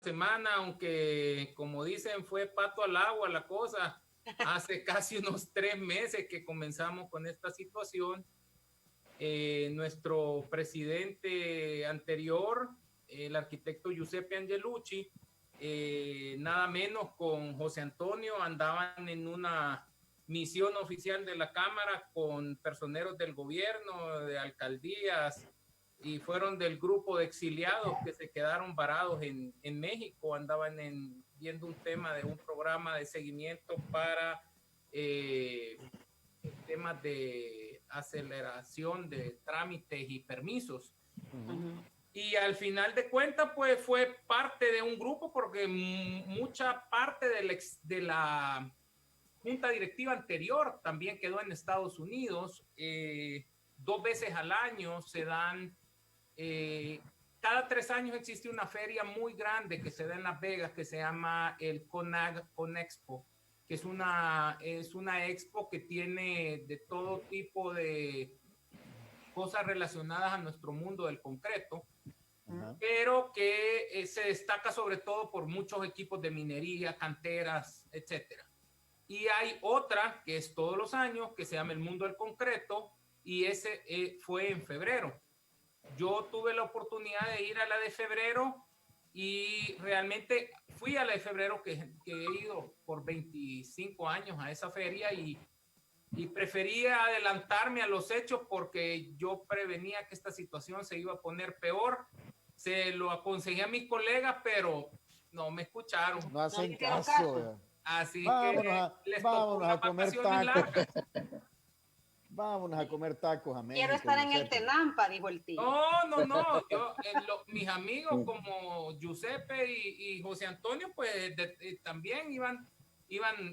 semana, aunque como dicen fue pato al agua la cosa, hace casi unos 3 meses que comenzamos con esta situación. Nuestro presidente anterior, el arquitecto Giuseppe Angelucci, nada menos con José Antonio, andaban en una misión oficial de la Cámara con personeros del gobierno, de alcaldías, y fueron del grupo de exiliados que se quedaron varados en México, andaban viendo un tema de un programa de seguimiento para temas de aceleración de trámites y permisos. Y al final de cuentas, pues fue parte de un grupo porque mucha parte de la junta directiva anterior también quedó en Estados Unidos. 2 veces al año se dan, cada 3 años existe una feria muy grande que se da en Las Vegas que se llama el Conexpo, que es una expo que tiene de todo tipo de cosas relacionadas a nuestro mundo del concreto, pero que se destaca sobre todo por muchos equipos de minería, canteras, etcétera. Y hay otra que es todos los años, que se llama el mundo del concreto, y ese fue en febrero. Yo tuve la oportunidad de ir a la de febrero y realmente fui a la de febrero, que he ido por 25 años a esa feria, y prefería adelantarme a los hechos porque yo prevenía que esta situación se iba a poner peor. Se lo aconsejé a mis colegas, pero no me escucharon. No hacen caso. Así que les tocó unas vacaciones largas. Vámonos a comer tacos a México. Quiero estar en el Tenampa, dijo el tío. No. Mis amigos como Giuseppe y José Antonio, pues también iban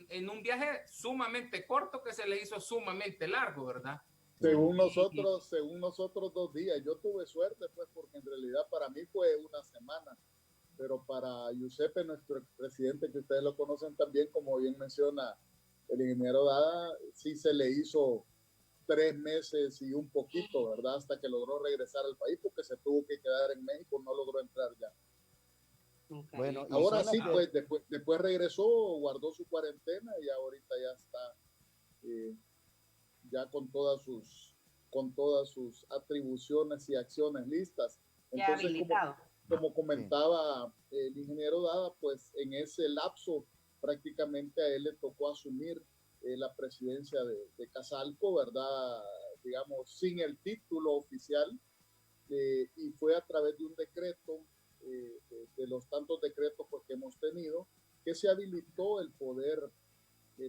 en un viaje sumamente corto que se les hizo sumamente largo, ¿verdad? Según nosotros 2 días. Yo tuve suerte, pues, porque en realidad para mí fue una semana. Pero para Giuseppe, nuestro presidente, que ustedes lo conocen también, como bien menciona el ingeniero Dada, sí se le hizo 3 meses y un poquito, ¿verdad? Hasta que logró regresar al país, porque se tuvo que quedar en México, no logró entrar ya. Okay. Bueno, ahora sí, pues después regresó, guardó su cuarentena y ahorita ya está ya con todas sus atribuciones y acciones listas. Entonces, ya habilitado. Como comentaba el ingeniero Dada, pues en ese lapso prácticamente a él le tocó asumir la presidencia de Casalco, ¿verdad? Digamos, sin el título oficial, y fue a través de un decreto, de los tantos decretos pues, que hemos tenido, que se habilitó el poder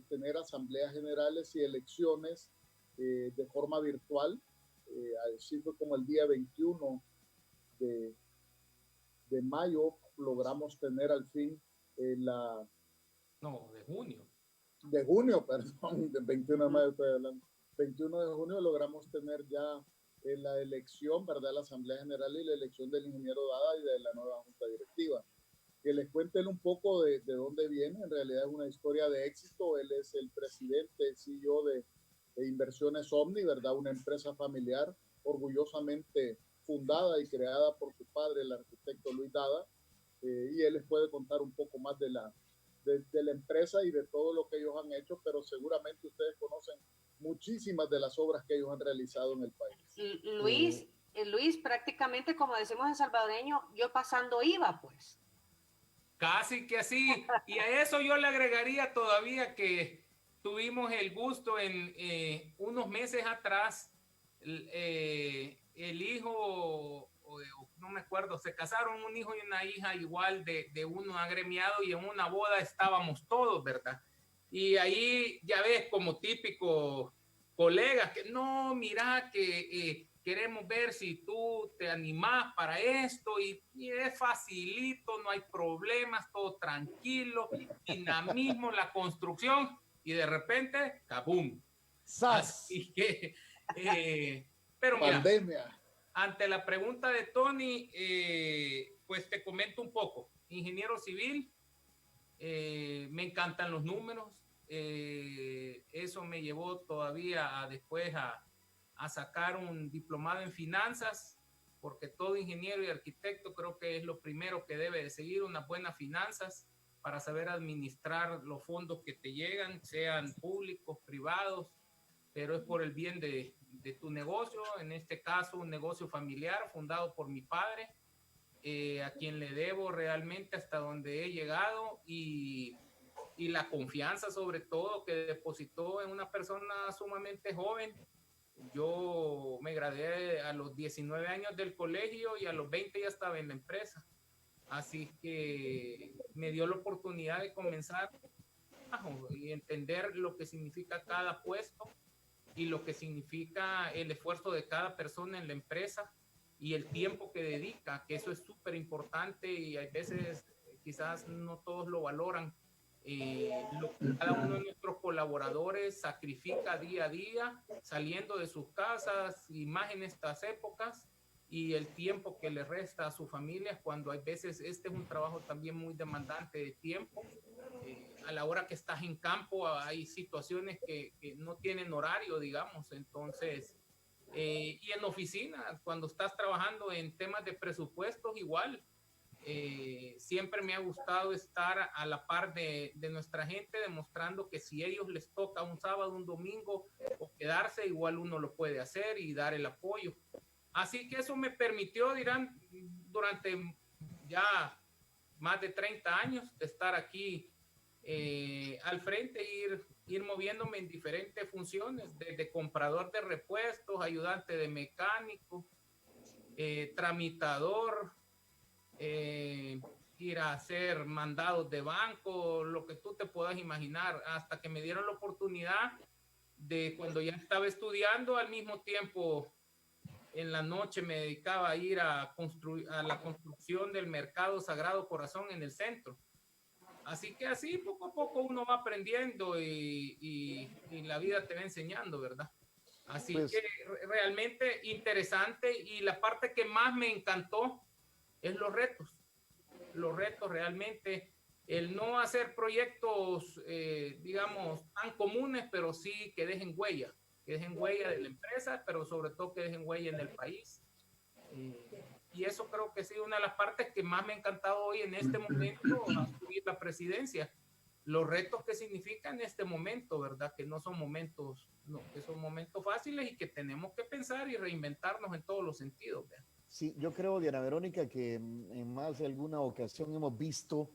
tener asambleas generales y elecciones de forma virtual. Así fue como el día 21 de mayo logramos tener al fin de junio, perdón, del 21 de mayo estoy hablando. 21 de junio logramos tener ya la elección, ¿verdad? La Asamblea General y la elección del ingeniero Dada y de la nueva Junta Directiva. Que les cuente un poco de dónde viene. En realidad es una historia de éxito. Él es el presidente, CEO de Inversiones Omni, ¿verdad? Una empresa familiar orgullosamente fundada y creada por su padre, el arquitecto Luis Dada, y él les puede contar un poco más de la empresa y de todo lo que ellos han hecho, pero seguramente ustedes conocen muchísimas de las obras que ellos han realizado en el país. Luis, prácticamente, como decimos en salvadoreño, yo pasando iba, pues. Casi que así, y a eso yo le agregaría todavía que tuvimos el gusto en unos meses atrás, el hijo, no me acuerdo, se casaron un hijo y una hija igual de uno agremiado, y en una boda estábamos todos, ¿verdad? Y ahí ya ves, como típico colegas, que no, mira que queremos ver si tú te animás para esto, y es facilito, no hay problemas, todo tranquilo, dinamismo, la construcción, y de repente, ¡cabum! Así que, pero mira, pandemia. Ante la pregunta de Tony, pues te comento un poco. Ingeniero civil, me encantan los números, eso me llevó todavía después a sacar un diplomado en finanzas, porque todo ingeniero y arquitecto creo que es lo primero que debe de seguir, unas buenas finanzas para saber administrar los fondos que te llegan, sean públicos, privados, pero es por el bien de tu negocio, en este caso un negocio familiar fundado por mi padre, a quien le debo realmente hasta donde he llegado y la confianza sobre todo que depositó en una persona sumamente joven. Yo me gradué a los 19 años del colegio y a los 20 ya estaba en la empresa. Así que me dio la oportunidad de comenzar y entender lo que significa cada puesto y lo que significa el esfuerzo de cada persona en la empresa y el tiempo que dedica, que eso es súper importante y a veces quizás no todos lo valoran. Lo que cada uno de nuestros colaboradores sacrifica día a día, saliendo de sus casas y más en estas épocas, y el tiempo que le resta a sus familias, cuando hay veces este es un trabajo también muy demandante de tiempo. A la hora que estás en campo hay situaciones que no tienen horario, digamos, entonces, y en oficina, cuando estás trabajando en temas de presupuestos, igual. Siempre me ha gustado estar a la par de nuestra gente, demostrando que si ellos les toca un sábado, un domingo o quedarse, igual uno lo puede hacer y dar el apoyo. Así que eso me permitió, dirán, durante ya más de 30 años de estar aquí al frente, ir moviéndome en diferentes funciones, desde comprador de repuestos, ayudante de mecánico, tramitador, ir a hacer mandados de banco, lo que tú te puedas imaginar, hasta que me dieron la oportunidad de, cuando ya estaba estudiando, al mismo tiempo en la noche me dedicaba a ir a la construcción del Mercado Sagrado Corazón en el centro. Así que así poco a poco uno va aprendiendo y la vida te va enseñando, ¿verdad? Así pues, que realmente interesante, y la parte que más me encantó es los retos realmente, el no hacer proyectos, digamos, tan comunes, pero sí que dejen huella de la empresa, pero sobre todo que dejen huella en el país. Y eso creo que ha sido una de las partes que más me ha encantado hoy en este momento, asumir la presidencia. Los retos que significa en este momento, ¿verdad? Que no son momentos, que son momentos fáciles y que tenemos que pensar y reinventarnos en todos los sentidos, ¿verdad? Sí, yo creo, Diana Verónica, que en más de alguna ocasión hemos visto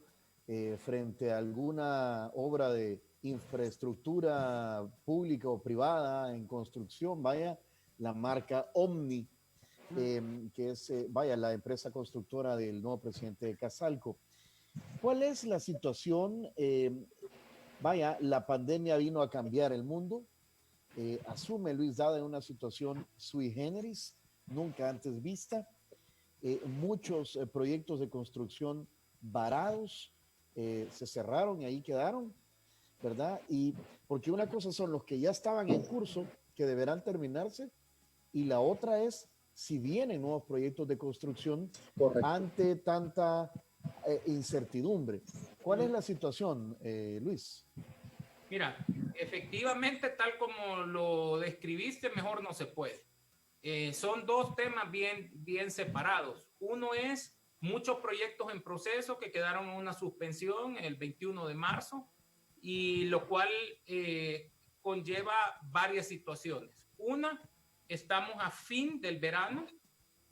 frente a alguna obra de infraestructura pública o privada en construcción, vaya, la marca Omni, que es, vaya, la empresa constructora del nuevo presidente de Casalco. ¿Cuál es la situación? Vaya, la pandemia vino a cambiar el mundo. Asume Luis Dada en una situación sui generis, nunca antes vista. Muchos proyectos de construcción varados se cerraron y ahí quedaron, ¿verdad? Y porque una cosa son los que ya estaban en curso, que deberán terminarse, y la otra es si vienen nuevos proyectos de construcción. Correcto. Ante tanta incertidumbre. ¿Cuál es la situación, Luis? Mira, efectivamente, tal como lo describiste, mejor no se puede. Son dos temas bien separados. Uno es muchos proyectos en proceso que quedaron en una suspensión el 21 de marzo, y lo cual conlleva varias situaciones. Una, estamos a fin del verano,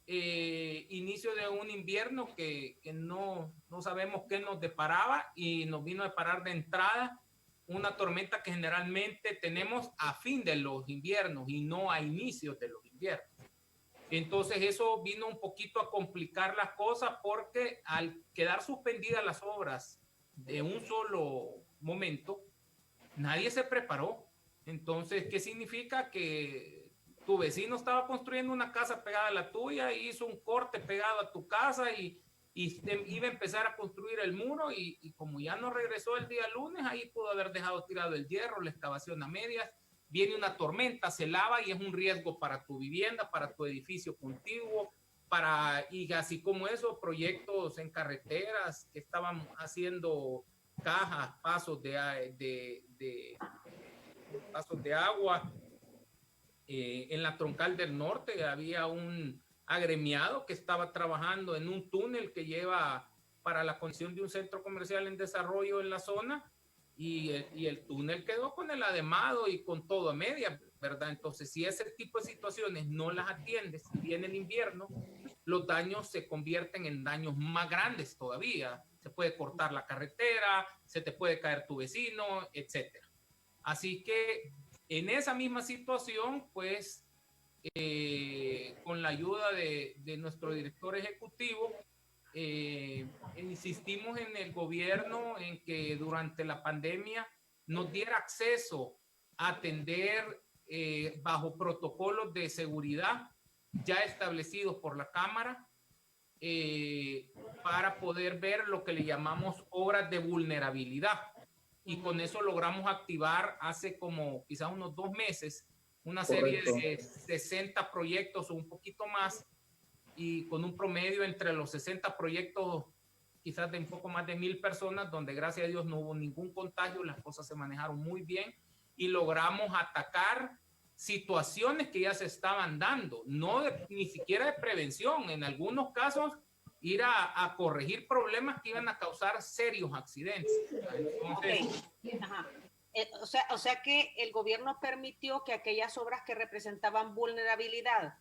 inicio de un invierno que no sabemos qué nos deparaba, y nos vino a deparar de entrada una tormenta que generalmente tenemos a fin de los inviernos y no a inicios de los inviernos. Entonces eso vino un poquito a complicar las cosas, porque al quedar suspendidas las obras de un solo momento, nadie se preparó. Entonces, ¿qué significa? Que tu vecino estaba construyendo una casa pegada a la tuya y hizo un corte pegado a tu casa y iba a empezar a construir el muro, y como ya no regresó el día lunes, ahí pudo haber dejado tirado el hierro, la excavación a medias. Viene una tormenta, se lava y es un riesgo para tu vivienda, para tu edificio contiguo, y así como esos proyectos en carreteras que estaban haciendo cajas, pasos de agua. En la troncal del norte había un agremiado que estaba trabajando en un túnel que lleva para la construcción de un centro comercial en desarrollo en la zona, y el túnel quedó con el ademado y con todo a media, ¿verdad? Entonces, si ese tipo de situaciones no las atiendes, si viene el invierno, los daños se convierten en daños más grandes todavía. Se puede cortar la carretera, se te puede caer tu vecino, etcétera. Así que en esa misma situación, pues, con la ayuda de nuestro director ejecutivo, insistimos en el gobierno en que durante la pandemia nos diera acceso a atender bajo protocolos de seguridad ya establecidos por la Cámara, para poder ver lo que le llamamos obras de vulnerabilidad. Y con eso logramos activar hace como quizás unos 2 meses una serie de 60 proyectos o un poquito más, y con un promedio entre los 60 proyectos quizás de un poco más de 1,000 personas, donde gracias a Dios no hubo ningún contagio, las cosas se manejaron muy bien y logramos atacar situaciones que ya se estaban dando, no ni siquiera de prevención, en algunos casos ir a corregir problemas que iban a causar serios accidentes. Entonces, o sea que el gobierno permitió que aquellas obras que representaban vulnerabilidad,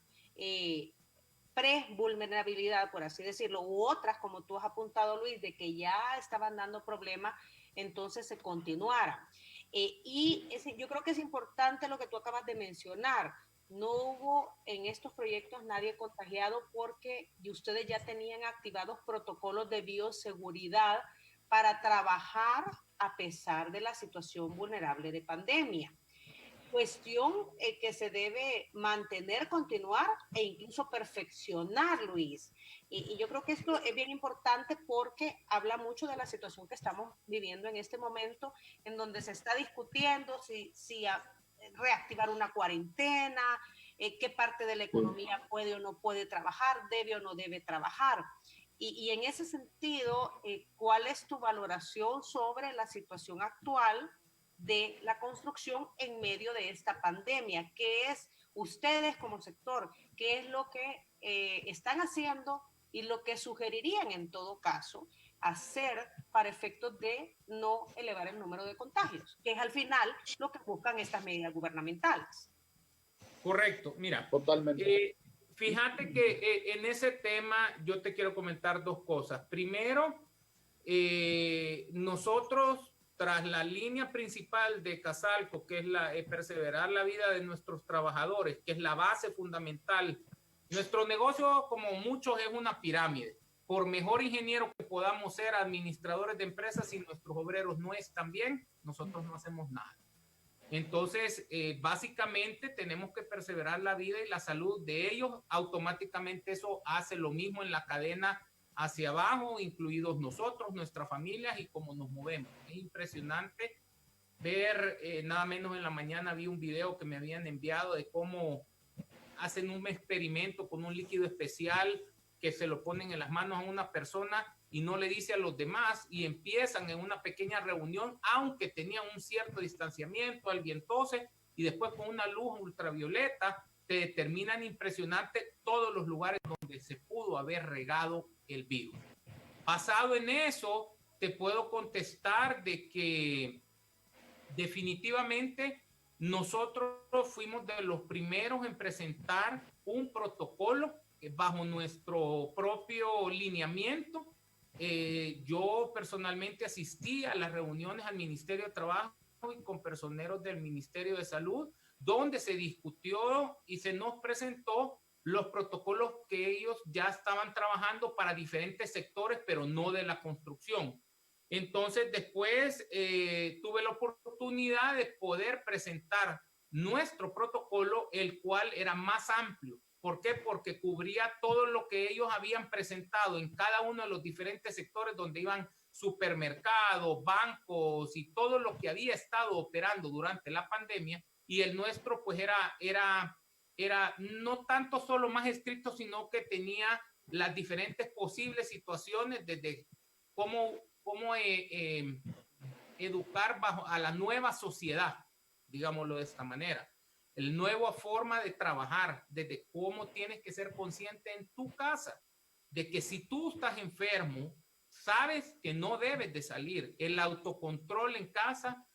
pre-vulnerabilidad, por así decirlo, u otras, como tú has apuntado, Luis, de que ya estaban dando problemas, entonces se continuara. Yo creo que es importante lo que tú acabas de mencionar. No hubo en estos proyectos nadie contagiado porque ustedes ya tenían activados protocolos de bioseguridad para trabajar a pesar de la situación vulnerable de pandemia. Cuestión que se debe mantener, continuar e incluso perfeccionar, Luis. Y yo creo que esto es bien importante porque habla mucho de la situación que estamos viviendo en este momento, en donde se está discutiendo si reactivar una cuarentena, qué parte de la economía puede o no puede trabajar, debe o no debe trabajar. Y en ese sentido, ¿cuál es tu valoración sobre la situación actual de la construcción en medio de esta pandemia? ¿Qué es ustedes como sector? ¿Qué es lo que están haciendo y lo que sugerirían en todo caso hacer para efectos de no elevar el número de contagios? Que es al final lo que buscan estas medidas gubernamentales. Correcto, mira. Totalmente. Fíjate que en ese tema yo te quiero comentar 2 cosas. Primero, nosotros, tras la línea principal de Casalco, que es perseverar la vida de nuestros trabajadores, que es la base fundamental. Nuestro negocio, como muchos, es una pirámide. Por mejor ingeniero que podamos ser, administradores de empresas, si nuestros obreros no están bien, nosotros no hacemos nada. Entonces, básicamente tenemos que perseverar la vida y la salud de ellos. Automáticamente eso hace lo mismo en la cadena hacia abajo, incluidos nosotros, nuestras familias y cómo nos movemos. Es impresionante ver, nada menos en la mañana vi un video que me habían enviado de cómo hacen un experimento con un líquido especial que se lo ponen en las manos a una persona y no le dice a los demás, y empiezan en una pequeña reunión, aunque tenían un cierto distanciamiento, alguien tose, y después con una luz ultravioleta te determinan impresionante todos los lugares donde se pudo haber regado el virus. Basado en eso, te puedo contestar de que definitivamente nosotros fuimos de los primeros en presentar un protocolo bajo nuestro propio lineamiento. Yo personalmente asistí a las reuniones al Ministerio de Trabajo y con personeros del Ministerio de Salud, donde se discutió y se nos presentó los protocolos que ellos ya estaban trabajando para diferentes sectores, pero no de la construcción. Entonces, después tuve la oportunidad de poder presentar nuestro protocolo, el cual era más amplio. ¿Por qué? Porque cubría todo lo que ellos habían presentado en cada uno de los diferentes sectores donde iban supermercados, bancos y todo lo que había estado operando durante la pandemia. Y el nuestro pues era no tanto solo más estricto, sino que tenía las diferentes posibles situaciones desde cómo educar a la nueva sociedad, digámoslo de esta manera. el nueva forma de trabajar, desde cómo tienes que ser consciente en tu casa, de que si tú estás enfermo, sabes que no debes de salir. El autocontrol en casa,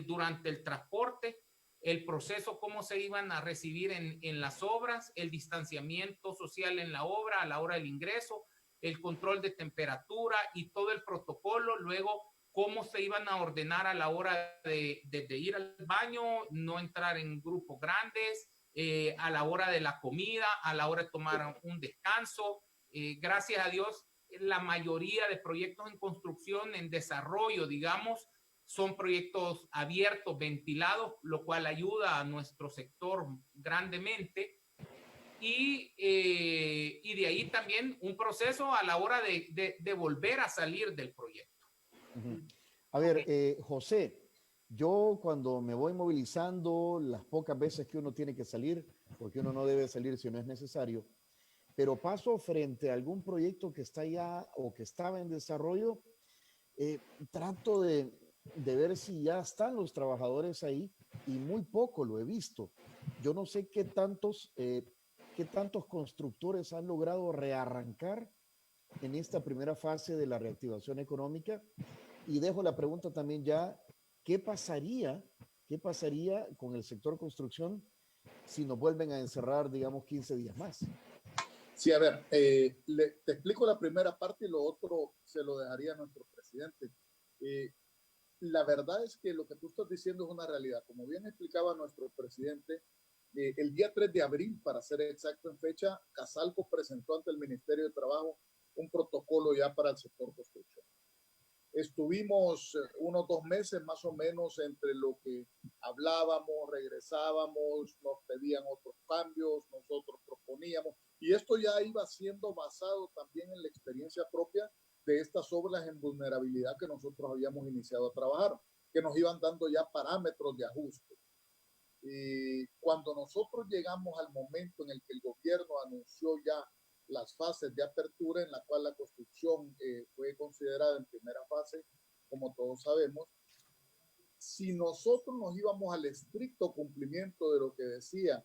durante el transporte, el proceso, cómo se iban a recibir en las obras, el distanciamiento social en la obra, a la hora del ingreso, el control de temperatura y todo el protocolo. Luego, cómo se iban a ordenar a la hora de ir al baño, no entrar en grupos grandes, a la hora de la comida, a la hora de tomar un descanso. Gracias a Dios, la mayoría de proyectos en construcción, en desarrollo, digamos, son proyectos abiertos, ventilados, lo cual ayuda a nuestro sector grandemente. Y de ahí también un proceso a la hora de volver a salir del proyecto. A ver, José, yo cuando me voy movilizando, las pocas veces que uno tiene que salir, porque uno no debe salir si no es necesario, pero paso frente a algún proyecto que está ya o que estaba en desarrollo, trato de ver si ya están los trabajadores ahí y muy poco lo he visto. Yo no sé qué tantos constructores han logrado rearrancar en esta primera fase de la reactivación económica. Y dejo la pregunta también ya, ¿qué pasaría con el sector construcción si nos vuelven a encerrar, digamos, 15 días más? Sí, a ver, te explico la primera parte y lo otro se lo dejaría a nuestro presidente. La verdad es que lo que tú estás diciendo es una realidad. Como bien explicaba nuestro presidente, el día 3 de abril, para ser exacto en fecha, Casalco presentó ante el Ministerio de Trabajo un protocolo ya para el sector construcción. Estuvimos unos 2 meses más o menos entre lo que hablábamos, regresábamos, nos pedían otros cambios, nosotros proponíamos, y esto ya iba siendo basado también en la experiencia propia de estas obras en vulnerabilidad que nosotros habíamos iniciado a trabajar, que nos iban dando ya parámetros de ajuste. Y cuando nosotros llegamos al momento en el que el gobierno anunció ya las fases de apertura, en la cual la construcción fue considerada en primera fase, como todos sabemos, si nosotros nos íbamos al estricto cumplimiento de lo que decía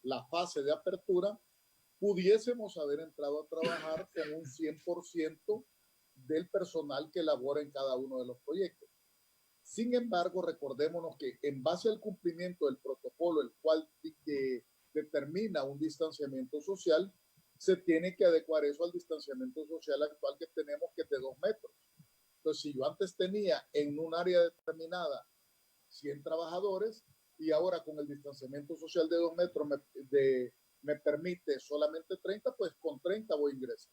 la fase de apertura, pudiésemos haber entrado a trabajar con un 100% del personal que labora en cada uno de los proyectos. Sin embargo, recordémonos que en base al cumplimiento del protocolo, el cual determina un distanciamiento social, se tiene que adecuar eso al distanciamiento social actual que tenemos, que es de 2 metros. Entonces, si yo antes tenía en un área determinada 100 trabajadores y ahora con el distanciamiento social de 2 metros me permite solamente 30, pues con 30 voy a ingresar.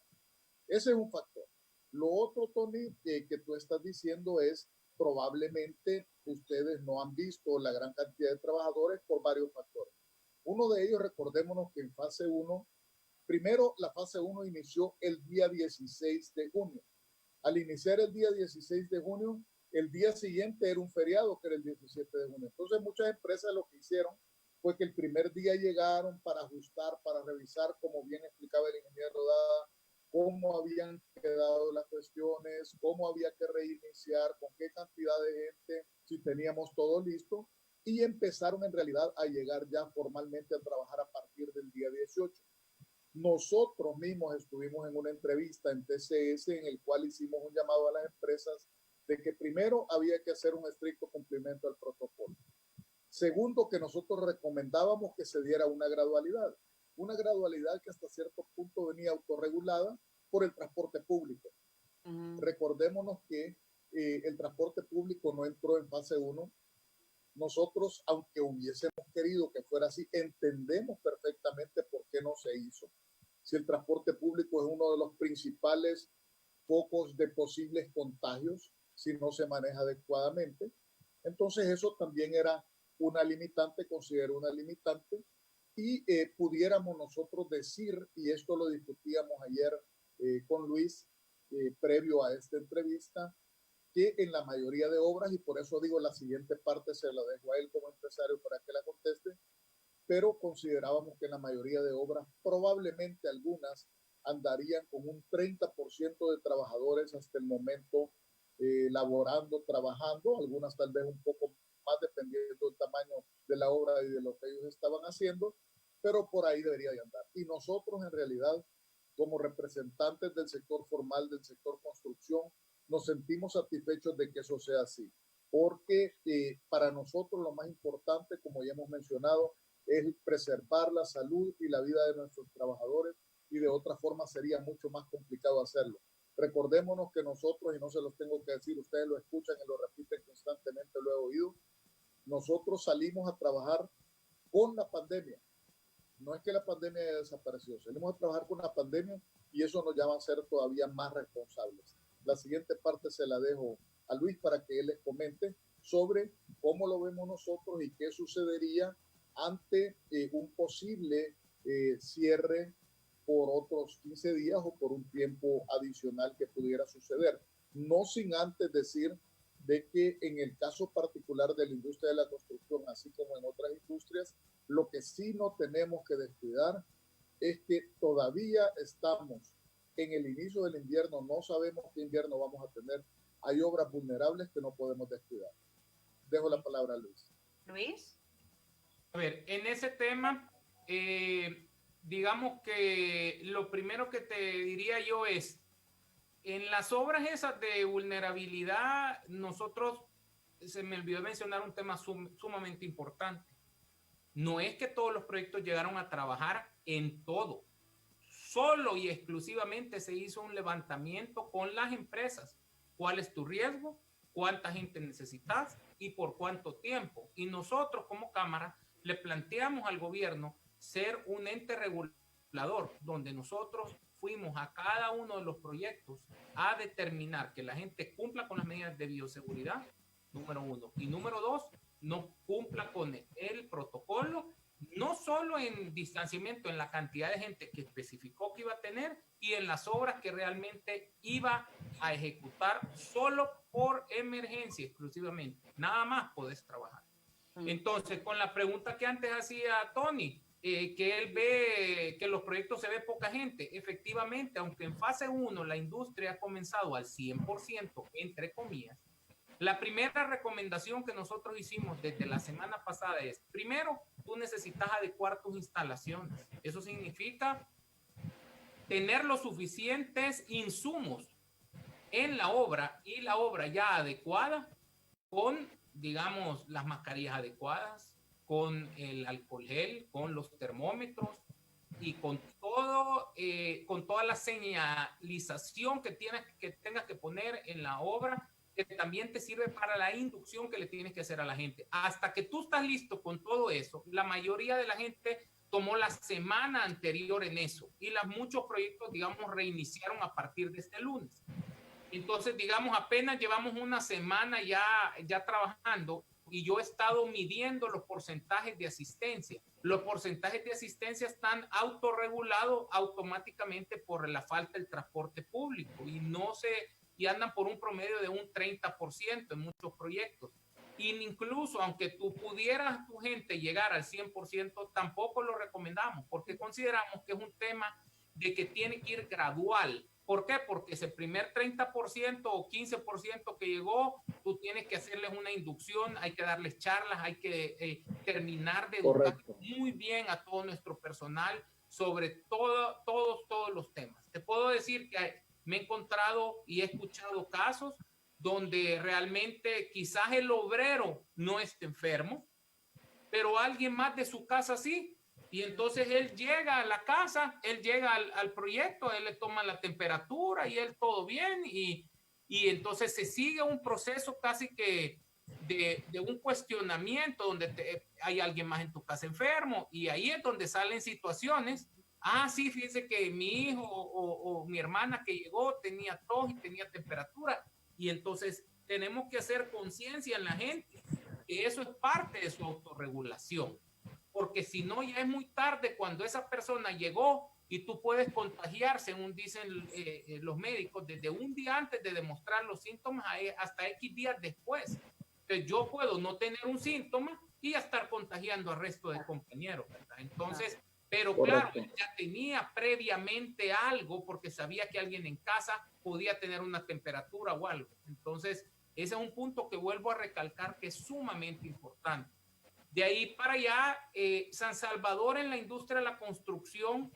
Ese es un factor. Lo otro, Tony, que tú estás diciendo es probablemente ustedes no han visto la gran cantidad de trabajadores por varios factores. Uno de ellos, recordémonos que en fase 1, primero la fase 1 inició el día 16 de junio. Al iniciar el día 16 de junio, el día siguiente era un feriado, que era el 17 de junio. Entonces muchas empresas lo que hicieron fue que el primer día llegaron para ajustar, para revisar, como bien explicaba el ingeniero Dada, cómo habían quedado las cuestiones, cómo había que reiniciar, con qué cantidad de gente, si teníamos todo listo, y empezaron en realidad a llegar ya formalmente a trabajar a partir del día 18. Nosotros mismos estuvimos en una entrevista en TCS en el cual hicimos un llamado a las empresas de que primero había que hacer un estricto cumplimiento del protocolo. Segundo, que nosotros recomendábamos que se diera una gradualidad que hasta cierto punto venía autorregulada por el transporte público. Recordémonos que el transporte público no entró en fase 1. Nosotros, aunque hubiésemos querido que fuera así, entendemos perfectamente por qué no se hizo. Si el transporte público es uno de los principales focos de posibles contagios, si no se maneja adecuadamente, entonces eso también era una limitante, considero una limitante, y pudiéramos nosotros decir, y esto lo discutíamos ayer con Luis, previo a esta entrevista, que en la mayoría de obras, y por eso digo la siguiente parte se la dejo a él como empresario para que la conteste, pero considerábamos que en la mayoría de obras, probablemente algunas andarían con un 30% de trabajadores hasta el momento laborando, trabajando, algunas tal vez un poco más dependiendo del tamaño de la obra y de lo que ellos estaban haciendo, pero por ahí debería de andar. Y nosotros en realidad, como representantes del sector formal, del sector construcción, nos sentimos satisfechos de que eso sea así, porque para nosotros lo más importante, como ya hemos mencionado, es preservar la salud y la vida de nuestros trabajadores, y de otra forma sería mucho más complicado hacerlo. Recordémonos que nosotros, y no se los tengo que decir, ustedes lo escuchan y lo repiten constantemente, lo he oído, nosotros salimos a trabajar con la pandemia. No es que la pandemia haya desaparecido, salimos a trabajar con la pandemia y eso nos llama a ser todavía más responsables. La siguiente parte se la dejo a Luis para que él les comente sobre cómo lo vemos nosotros y qué sucedería ante un posible cierre por otros 15 días o por un tiempo adicional que pudiera suceder. No sin antes decir de que en el caso particular de la industria de la construcción, así como en otras industrias, lo que sí no tenemos que descuidar es que todavía estamos en el inicio del invierno, no sabemos qué invierno vamos a tener, hay obras vulnerables que no podemos descuidar. Dejo la palabra a Luis. Luis. A ver, en ese tema, digamos que lo primero que te diría yo es, en las obras esas de vulnerabilidad, nosotros, se me olvidó mencionar un tema sumamente importante. No es que todos los proyectos llegaron a trabajar en todo. Solo y exclusivamente se hizo un levantamiento con las empresas. ¿Cuál es tu riesgo? ¿Cuánta gente necesitas? ¿Y por cuánto tiempo? Y nosotros como Cámara le planteamos al gobierno ser un ente regulador, donde nosotros fuimos a cada uno de los proyectos a determinar que la gente cumpla con las medidas de bioseguridad, número uno. Y número dos, no cumpla con el protocolo, no solo en distanciamiento, en la cantidad de gente que especificó que iba a tener y en las obras que realmente iba a ejecutar solo por emergencia exclusivamente. Nada más podés trabajar. Entonces, con la pregunta que antes hacía Tony, que él ve que los proyectos se ve poca gente. Efectivamente, aunque en fase 1 la industria ha comenzado al 100%, entre comillas, la primera recomendación que nosotros hicimos desde la semana pasada es, primero, tú necesitas adecuar tus instalaciones. Eso significa tener los suficientes insumos en la obra y la obra ya adecuada con, digamos, las mascarillas adecuadas, con el alcohol gel, con los termómetros y con todo, con toda la señalización que tengas que poner en la obra, que también te sirve para la inducción que le tienes que hacer a la gente. Hasta que tú estás listo con todo eso, la mayoría de la gente tomó la semana anterior en eso y muchos proyectos, digamos, reiniciaron a partir de este lunes. Entonces, digamos, apenas llevamos una semana ya trabajando y yo he estado midiendo los porcentajes de asistencia. Los porcentajes de asistencia están autorregulados automáticamente por la falta del transporte público y andan por un promedio de un 30% en muchos proyectos. Y incluso aunque tú pudieras tu gente llegar al 100%, tampoco lo recomendamos porque consideramos que es un tema de que tiene que ir gradual. ¿Por qué? Porque ese primer 30% o 15% que llegó, tú tienes que hacerles una inducción, hay que darles charlas, hay que terminar de educar muy bien a todo nuestro personal sobre todos los temas. Te puedo decir que me he encontrado y he escuchado casos donde realmente quizás el obrero no esté enfermo, pero alguien más de su casa sí. Y entonces él llega a la casa, él llega al proyecto, él le toma la temperatura y él todo bien. Y entonces se sigue un proceso casi que de un cuestionamiento donde hay alguien más en tu casa enfermo. Y ahí es donde salen situaciones. Ah, sí, fíjese que mi hijo o mi hermana que llegó tenía tos y tenía temperatura. Y entonces tenemos que hacer conciencia en la gente que eso es parte de su autorregulación. Porque si no, ya es muy tarde cuando esa persona llegó y tú puedes contagiar, según dicen los médicos, desde un día antes de demostrar los síntomas hasta X días después. Entonces yo puedo no tener un síntoma y estar contagiando al resto de compañeros, ¿verdad? Entonces, pero claro, ya tenía previamente algo porque sabía que alguien en casa podía tener una temperatura o algo. Entonces, Ese es un punto que vuelvo a recalcar que es sumamente importante. De ahí para allá, San Salvador en la industria de la construcción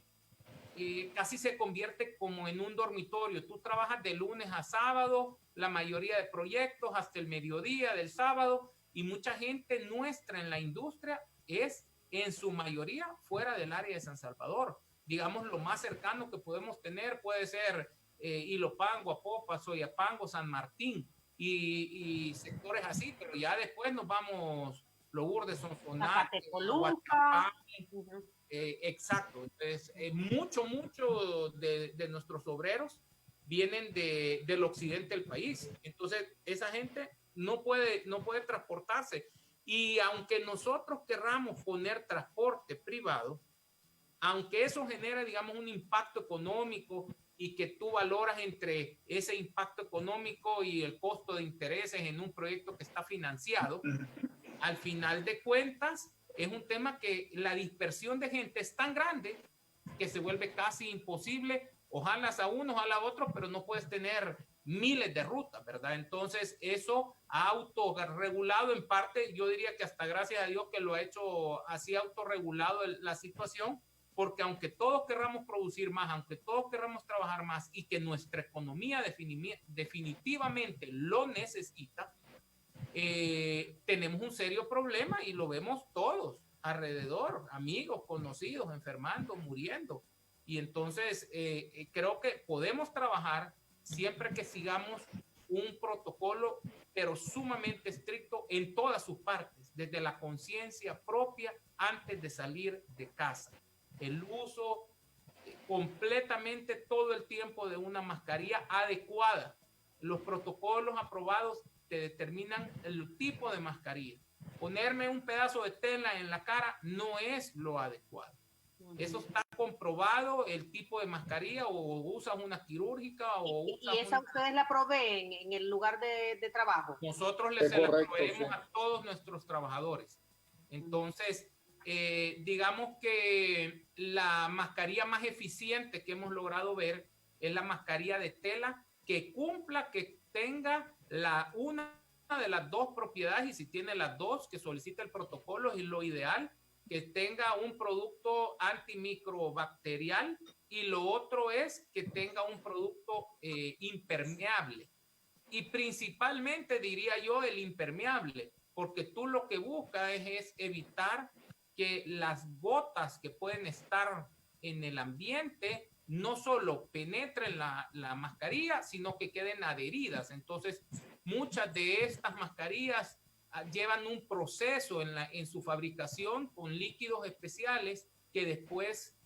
casi se convierte como en un dormitorio. Tú trabajas de lunes a sábado, la mayoría de proyectos hasta el mediodía del sábado, y mucha gente nuestra en la industria es en su mayoría fuera del área de San Salvador. Digamos, lo más cercano que podemos tener puede ser Ilopango, Apopa, Soyapango, San Martín y sectores así, pero ya después nos vamos Lourdes, Sonsonate, exacto. Entonces, mucho de nuestros obreros vienen del occidente del país. Entonces, esa gente no puede transportarse. Y aunque nosotros querramos poner transporte privado, aunque eso genera, digamos, un impacto económico y que tú valoras entre ese impacto económico y el costo de intereses en un proyecto que está financiado, al final de cuentas es un tema que la dispersión de gente es tan grande que se vuelve casi imposible. Ojalá a uno, ojalá a otro, pero no puedes tener miles de rutas, ¿verdad? Entonces eso ha autorregulado en parte, yo diría que hasta gracias a Dios que lo ha hecho así autorregulado la situación, porque aunque todos querramos producir más, aunque todos querramos trabajar más y que nuestra economía definitivamente lo necesita, tenemos un serio problema y lo vemos todos alrededor, amigos, conocidos, enfermando, muriendo. Y entonces creo que podemos trabajar siempre que sigamos un protocolo, pero sumamente estricto en todas sus partes, desde la conciencia propia antes de salir de casa. El uso completamente todo el tiempo de una mascarilla adecuada. Los protocolos aprobados te determinan el tipo de mascarilla. Ponerme un pedazo de tela en la cara no es lo adecuado. Eso está comprobado, el tipo de mascarilla, o usas una quirúrgica o usas ¿Y esa ustedes la proveen en el lugar de trabajo? Nosotros les proveemos a todos nuestros trabajadores. Entonces, digamos que la mascarilla más eficiente que hemos logrado ver es la mascarilla de tela que cumpla, que tenga una de las dos propiedades, y si tiene las dos, que solicita el protocolo, es lo ideal, que tenga un producto antimicrobacterial, y lo otro es que tenga un producto impermeable. Y principalmente diría yo el impermeable, porque tú lo que buscas es evitar que las gotas que pueden estar en el ambiente no solo penetren la mascarilla, sino que queden adheridas. Entonces, muchas de estas mascarillas llevan un proceso en su fabricación con líquidos especiales que después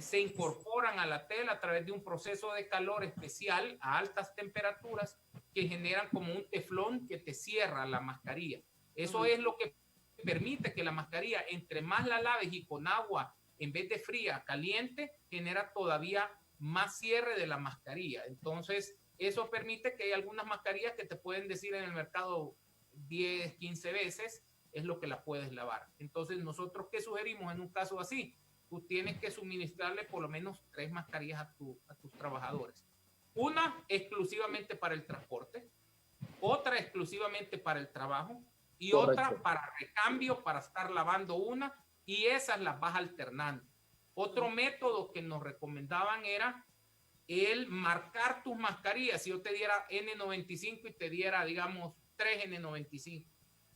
se incorporan a la tela a través de un proceso de calor especial a altas temperaturas que generan como un teflón que te cierra la mascarilla. Eso es lo que permite que la mascarilla, entre más la laves y con agua, en vez de fría, caliente, genera todavía más cierre de la mascarilla. Entonces, eso permite que hay algunas mascarillas que te pueden decir en el mercado 10, 15 veces es lo que la puedes lavar. Entonces, nosotros, ¿qué sugerimos en un caso así? Tú tienes que suministrarle por lo menos 3 mascarillas a tus trabajadores. Una exclusivamente para el transporte, otra exclusivamente para el trabajo y otra para recambio, para estar lavando una, y esas las vas alternando. Otro método que nos recomendaban era el marcar tus mascarillas. Si yo te diera N95 y te diera, digamos, 3 N95,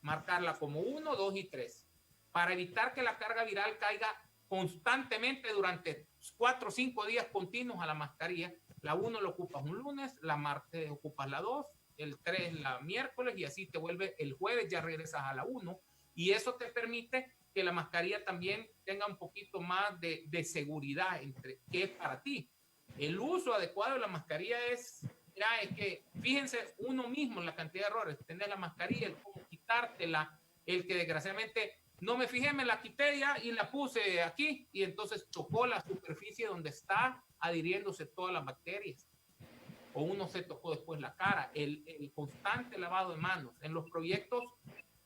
marcarla como 1, 2 y 3, para evitar que la carga viral caiga constantemente durante 4 o 5 días continuos a la mascarilla. La 1 lo ocupas un lunes, la martes ocupas la 2, el 3 la miércoles, y así te vuelve el jueves, ya regresas a la 1, y eso te permite que la mascarilla también tenga un poquito más de seguridad que es para ti. El uso adecuado de la mascarilla es que fíjense uno mismo en la cantidad de errores. Tener la mascarilla, el cómo quitártela, el que desgraciadamente no me fijé, me la quité ya y la puse aquí, y entonces tocó la superficie donde está adhiriéndose todas las bacterias. O uno se tocó después la cara. El constante lavado de manos. En los proyectos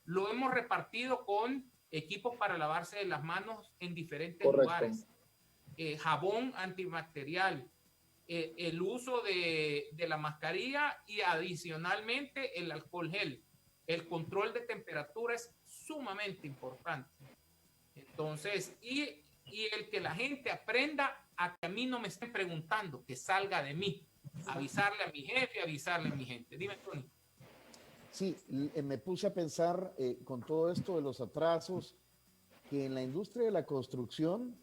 lo hemos repartido con equipos para lavarse las manos en diferentes lugares. Jabón antibacterial, el uso de la mascarilla y adicionalmente el alcohol gel. El control de temperatura es sumamente importante. Entonces, y el que la gente aprenda a que a mí no me estén preguntando, que salga de mí. Avisarle a mi jefe, avisarle a mi gente. Dime, Tony. Sí, me puse a pensar con todo esto de los atrasos, que en la industria de la construcción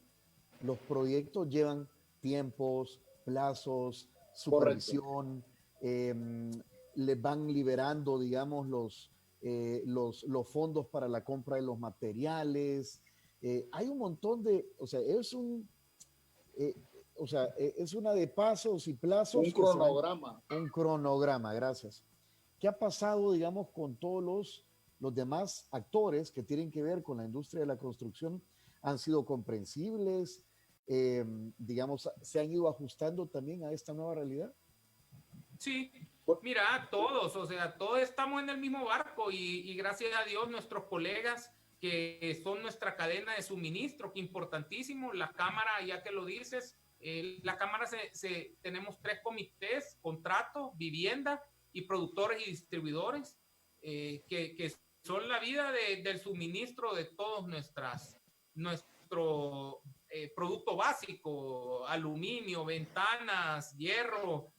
los proyectos llevan tiempos, plazos, supervisión, les van liberando, digamos, los fondos para la compra de los materiales. Hay un montón de, o sea, es una de pasos y plazos. Un cronograma. Un cronograma, gracias. ¿Qué ha pasado, digamos, con todos los demás actores que tienen que ver con la industria de la construcción? ¿Han sido comprensibles? Digamos, ¿se han ido ajustando también a esta nueva realidad? Sí, mira, todos, o sea, todos estamos en el mismo barco y gracias a Dios nuestros colegas que son nuestra cadena de suministro, que importantísimo, la Cámara, ya que lo dices, la Cámara tenemos 3 comités, contrato, vivienda y productores y distribuidores, que son la vida del suministro de todos nuestro producto básico, aluminio, ventanas, hierro,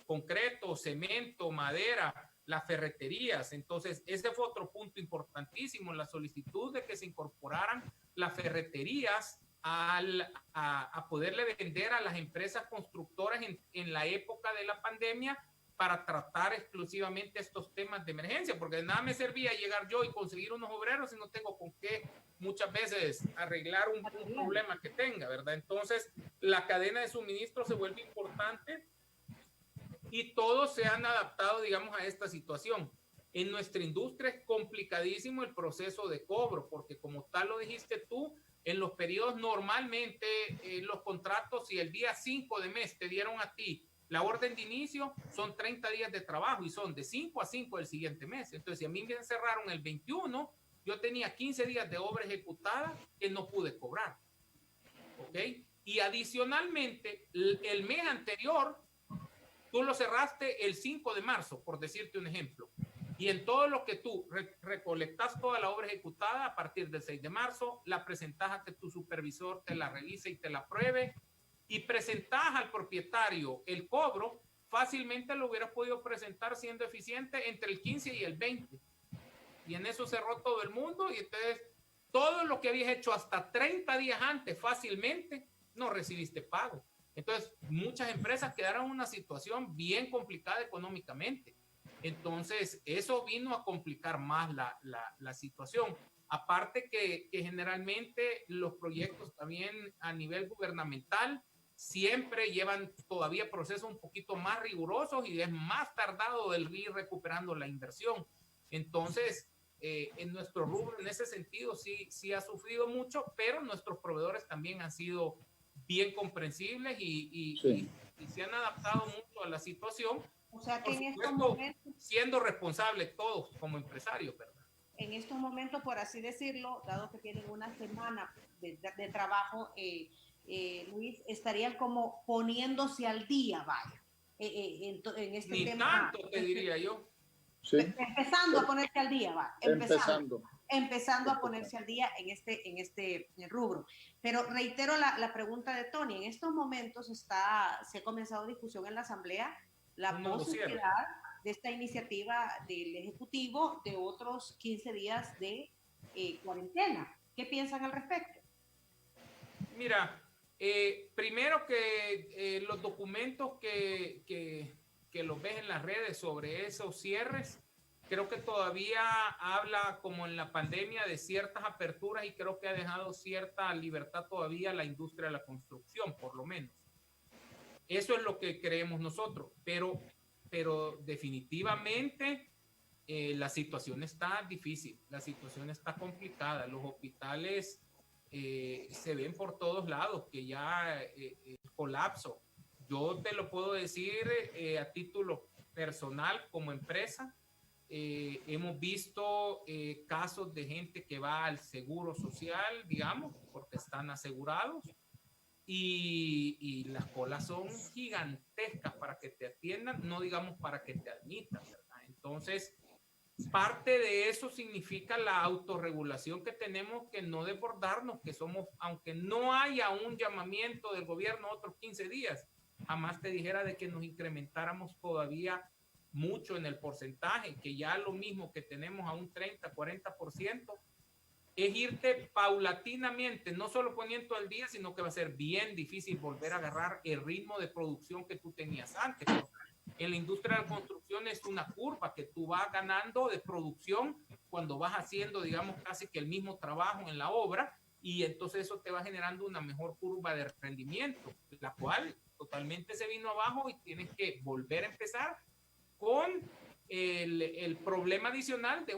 concreto, cemento, madera, las ferreterías. Entonces, ese fue otro punto importantísimo, la solicitud de que se incorporaran las ferreterías a poderle vender a las empresas constructoras en la época de la pandemia para tratar exclusivamente estos temas de emergencia, porque de nada me servía llegar yo y conseguir unos obreros si no tengo con qué muchas veces arreglar un problema que tenga, ¿verdad? Entonces, la cadena de suministro se vuelve importante y todos se han adaptado, digamos, a esta situación. En nuestra industria es complicadísimo el proceso de cobro, porque como tal lo dijiste tú, en los periodos normalmente los contratos, si el día 5 de mes te dieron a ti la orden de inicio, son 30 días de trabajo y son de 5 a 5 del siguiente mes. Entonces, si a mí me encerraron el 21, yo tenía 15 días de obra ejecutada que no pude cobrar. ¿Ok? Y adicionalmente, el mes anterior, tú lo cerraste el 5 de marzo, por decirte un ejemplo. Y en todo lo que tú recolectas toda la obra ejecutada a partir del 6 de marzo, la presentas a que tu supervisor te la revise y te la apruebe, y presentas al propietario el cobro, fácilmente lo hubieras podido presentar siendo eficiente entre el 15 y el 20. Y en eso cerró todo el mundo y entonces todo lo que habías hecho hasta 30 días antes fácilmente no recibiste pago. Entonces muchas empresas quedaron en una situación bien complicada económicamente. Entonces eso vino a complicar más la situación. Aparte que generalmente los proyectos también a nivel gubernamental siempre llevan todavía procesos un poquito más rigurosos y es más tardado el ir recuperando la inversión. Entonces, en nuestro rubro, en ese sentido, sí ha sufrido mucho, pero nuestros proveedores también han sido bien comprensibles y se han adaptado mucho a la situación. O sea que por en supuesto, estos momentos, siendo responsables todos como empresarios, ¿verdad? En estos momentos, por así decirlo, dado que tienen una semana de trabajo, Luis, estarían como poniéndose al día, vaya, en este Ni tema. tanto, te diría yo. Sí. Empezando a ponerse al día, va. Empezando a ponerse al día en este rubro. Pero reitero la pregunta de Tony. En estos momentos se ha comenzado discusión en la Asamblea la posibilidad de esta iniciativa del Ejecutivo de otros 15 días de cuarentena. ¿Qué piensan al respecto? Mira, primero que los documentos que los ves en las redes sobre esos cierres, creo que todavía habla como en la pandemia de ciertas aperturas y creo que ha dejado cierta libertad todavía a la industria de la construcción, por lo menos. Eso es lo que creemos nosotros, pero definitivamente la situación está difícil, la situación está complicada, los hospitales se ven por todos lados que ya colapso. Yo te lo puedo decir a título personal como empresa. Hemos visto casos de gente que va al seguro social, digamos, porque están asegurados y las colas son gigantescas para que te atiendan, no digamos para que te admitan, ¿verdad? Entonces, parte de eso significa la autorregulación que tenemos, que no desbordarnos, que somos, aunque no haya un llamamiento del gobierno otros 15 días, jamás te dijera de que nos incrementáramos todavía mucho en el porcentaje, que ya lo mismo que tenemos a un 30, 40%, es irte paulatinamente, no solo poniendo al día, sino que va a ser bien difícil volver a agarrar el ritmo de producción que tú tenías antes. En la industria de la construcción es una curva que tú vas ganando de producción cuando vas haciendo, digamos, casi que el mismo trabajo en la obra, y entonces eso te va generando una mejor curva de rendimiento, la cual totalmente se vino abajo y tienes que volver a empezar con el problema adicional de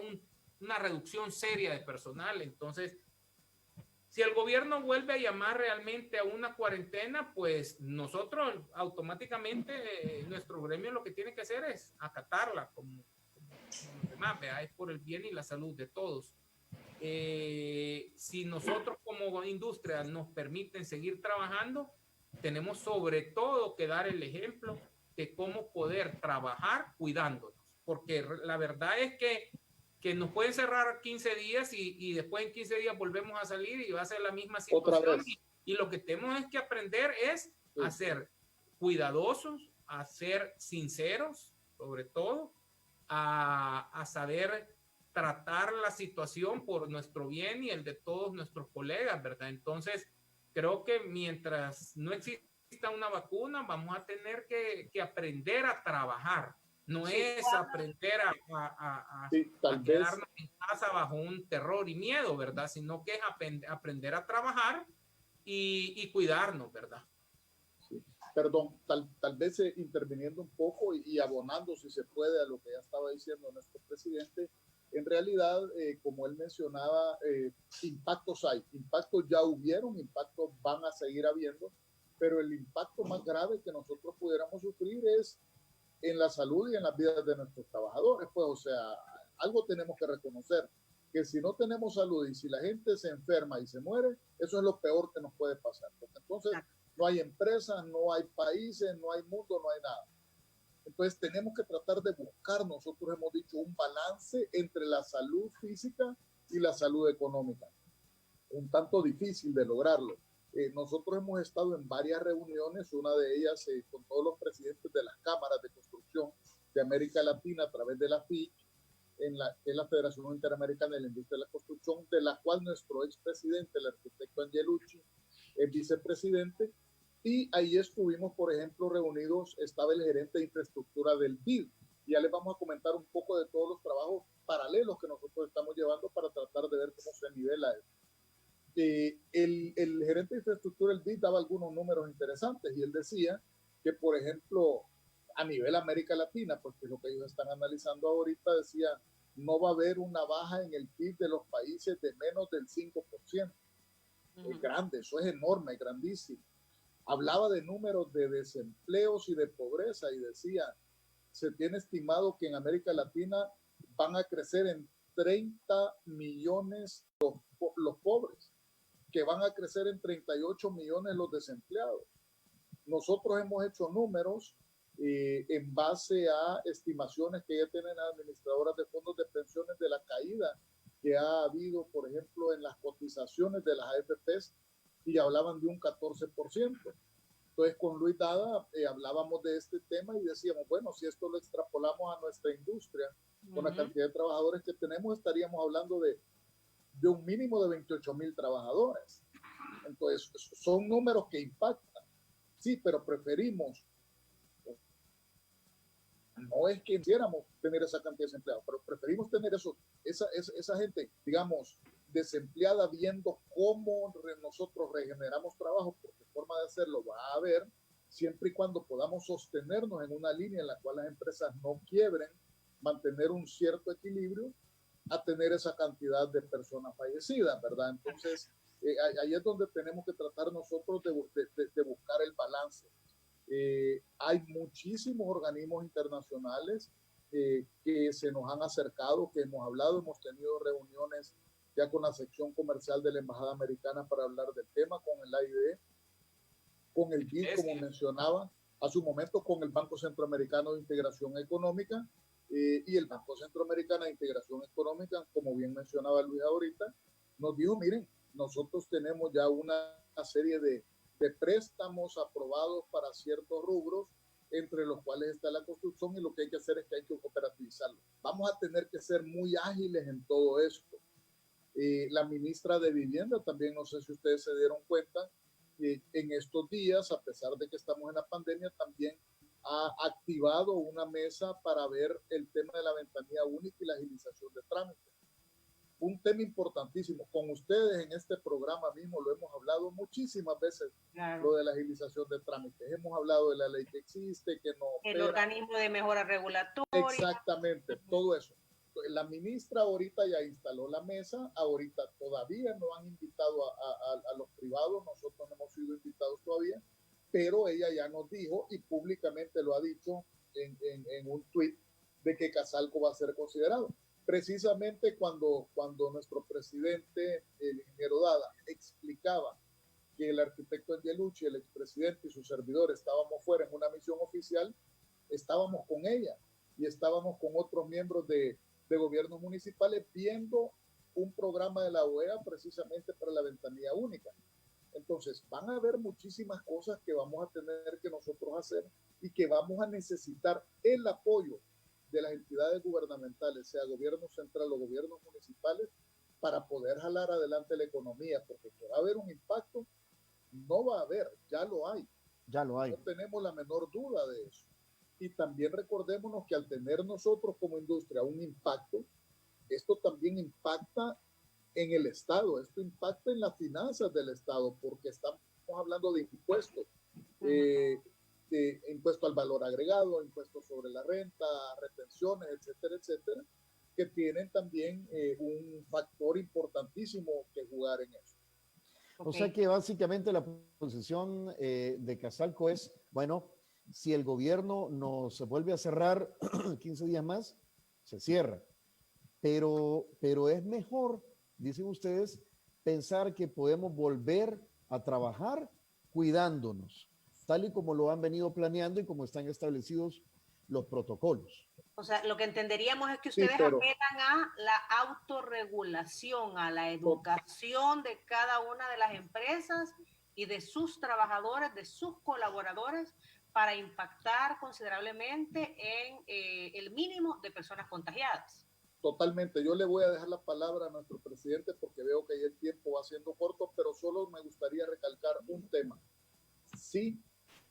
una reducción seria de personal. Entonces, si el gobierno vuelve a llamar realmente a una cuarentena, pues nosotros automáticamente, nuestro gremio lo que tiene que hacer es acatarla como los demás, ¿verdad? Es por el bien y la salud de todos. Si nosotros como industria nos permiten seguir trabajando, tenemos sobre todo que dar el ejemplo de cómo poder trabajar cuidándonos, porque la verdad es que nos pueden cerrar 15 días y después en 15 días volvemos a salir y va a ser la misma situación. Y lo que tenemos es que aprender es a ser cuidadosos, a ser sinceros, sobre todo, a saber tratar la situación por nuestro bien y el de todos nuestros colegas, ¿verdad? Entonces, creo que mientras no exista una vacuna, vamos a tener que aprender a trabajar. No es aprender a quedarnos en casa bajo un terror y miedo, ¿verdad? Sino que es aprender a trabajar y cuidarnos, ¿verdad? Sí. Perdón, tal vez interviniendo un poco y abonando, si se puede, a lo que ya estaba diciendo nuestro presidente. En realidad, como él mencionaba, impactos hay, impactos ya hubieron, impactos van a seguir habiendo, pero el impacto más grave que nosotros pudiéramos sufrir es en la salud y en las vidas de nuestros trabajadores. Pues, o sea, algo tenemos que reconocer, que si no tenemos salud y si la gente se enferma y se muere, eso es lo peor que nos puede pasar. Porque entonces no hay empresas, no hay países, no hay mundo, no hay nada. Entonces tenemos que tratar de buscar, nosotros hemos dicho, un balance entre la salud física y la salud económica. Un tanto difícil de lograrlo. Nosotros hemos estado en varias reuniones, una de ellas con todos los presidentes de las cámaras de construcción de América Latina a través de la FIC, en la Federación Interamericana de la Industria de la Construcción, de la cual nuestro expresidente, el arquitecto Angelucci, es vicepresidente, y ahí estuvimos, por ejemplo, reunidos, estaba el gerente de infraestructura del BID, y ya les vamos a comentar un poco de todos los trabajos paralelos que nosotros estamos llevando para tratar de ver cómo se nivela eso. El gerente de infraestructura del BID daba algunos números interesantes y él decía que, por ejemplo, a nivel América Latina, porque lo que ellos están analizando ahorita, decía, no va a haber una baja en el PIB de los países de menos del 5%. Es grande, eso es enorme, grandísimo. Hablaba de números de desempleos y de pobreza y decía, se tiene estimado que en América Latina van a crecer en 30 millones los pobres, que van a crecer en 38 millones los desempleados. Nosotros hemos hecho números en base a estimaciones que ya tienen administradoras de fondos de pensiones de la caída que ha habido, por ejemplo, en las cotizaciones de las AFPs, y hablaban de un 14%. Entonces, con Luis Dada hablábamos de este tema y decíamos, bueno, si esto lo extrapolamos a nuestra industria, con la cantidad de trabajadores que tenemos, estaríamos hablando de un mínimo de 28,000 trabajadores. Entonces, son números que impactan. Sí, pero preferimos, no es que quisiéramos tener esa cantidad de desempleados, pero preferimos tener esa gente, digamos, desempleada, viendo cómo nosotros regeneramos trabajo, porque forma de hacerlo va a haber, siempre y cuando podamos sostenernos en una línea en la cual las empresas no quiebren, mantener un cierto equilibrio, a tener esa cantidad de personas fallecidas, ¿verdad? Entonces, ahí es donde tenemos que tratar nosotros de buscar el balance. Hay muchísimos organismos internacionales que se nos han acercado, que hemos hablado, hemos tenido reuniones ya con la sección comercial de la Embajada Americana para hablar del tema, con el AID, con el BID, como mencionaba, a su momento con el Banco Centroamericano de Integración Económica y el Banco Centroamericano de Integración Económica, como bien mencionaba Luis ahorita, nos dijo, miren, nosotros tenemos ya una serie de préstamos aprobados para ciertos rubros, entre los cuales está la construcción, y lo que hay que hacer es que hay que operativizarlo. Vamos a tener que ser muy ágiles en todo esto. La ministra de Vivienda también, no sé si ustedes se dieron cuenta, en estos días, a pesar de que estamos en la pandemia, también ha activado una mesa para ver el tema de la ventanilla única y la agilización de trámites. Un tema importantísimo. Con ustedes en este programa mismo lo hemos hablado muchísimas veces, claro, lo de la agilización de trámites. Hemos hablado de la ley que existe, que no opera. El organismo de mejora regulatoria. Exactamente, todo eso. La ministra ahorita ya instaló la mesa, ahorita todavía no han invitado a los privados, nosotros no hemos sido invitados todavía, pero ella ya nos dijo y públicamente lo ha dicho en un tuit de que Casalco va a ser considerado. Precisamente cuando nuestro presidente, el ingeniero Dada, explicaba que el arquitecto Angielucci, el expresidente y su servidor estábamos fuera en una misión oficial, estábamos con ella y estábamos con otros miembros de gobiernos municipales viendo un programa de la OEA precisamente para la ventanilla única. Entonces, van a haber muchísimas cosas que vamos a tener que nosotros hacer y que vamos a necesitar el apoyo de las entidades gubernamentales, sea gobierno central o gobiernos municipales, para poder jalar adelante la economía, porque que va a haber un impacto, no va a haber, ya lo hay. Ya lo hay. No tenemos la menor duda de eso. Y también recordémonos que al tener nosotros como industria un impacto, esto también impacta en el Estado, esto impacta en las finanzas del Estado, porque estamos hablando de impuestos, de impuesto al valor agregado, impuestos sobre la renta, retenciones, etcétera, etcétera, que tienen también un factor importantísimo que jugar en eso. O sea que básicamente la posición de Casalco es, bueno, si el gobierno nos vuelve a cerrar 15 días más, se cierra. Pero es mejor, dicen ustedes, pensar que podemos volver a trabajar cuidándonos, tal y como lo han venido planeando y como están establecidos los protocolos. O sea, lo que entenderíamos es que ustedes apelan a la autorregulación, a la educación de cada una de las empresas y de sus trabajadores, de sus colaboradores, para impactar considerablemente en el mínimo de personas contagiadas. Totalmente. Yo le voy a dejar la palabra a nuestro presidente porque veo que ya el tiempo va siendo corto, pero solo me gustaría recalcar un tema. Sí,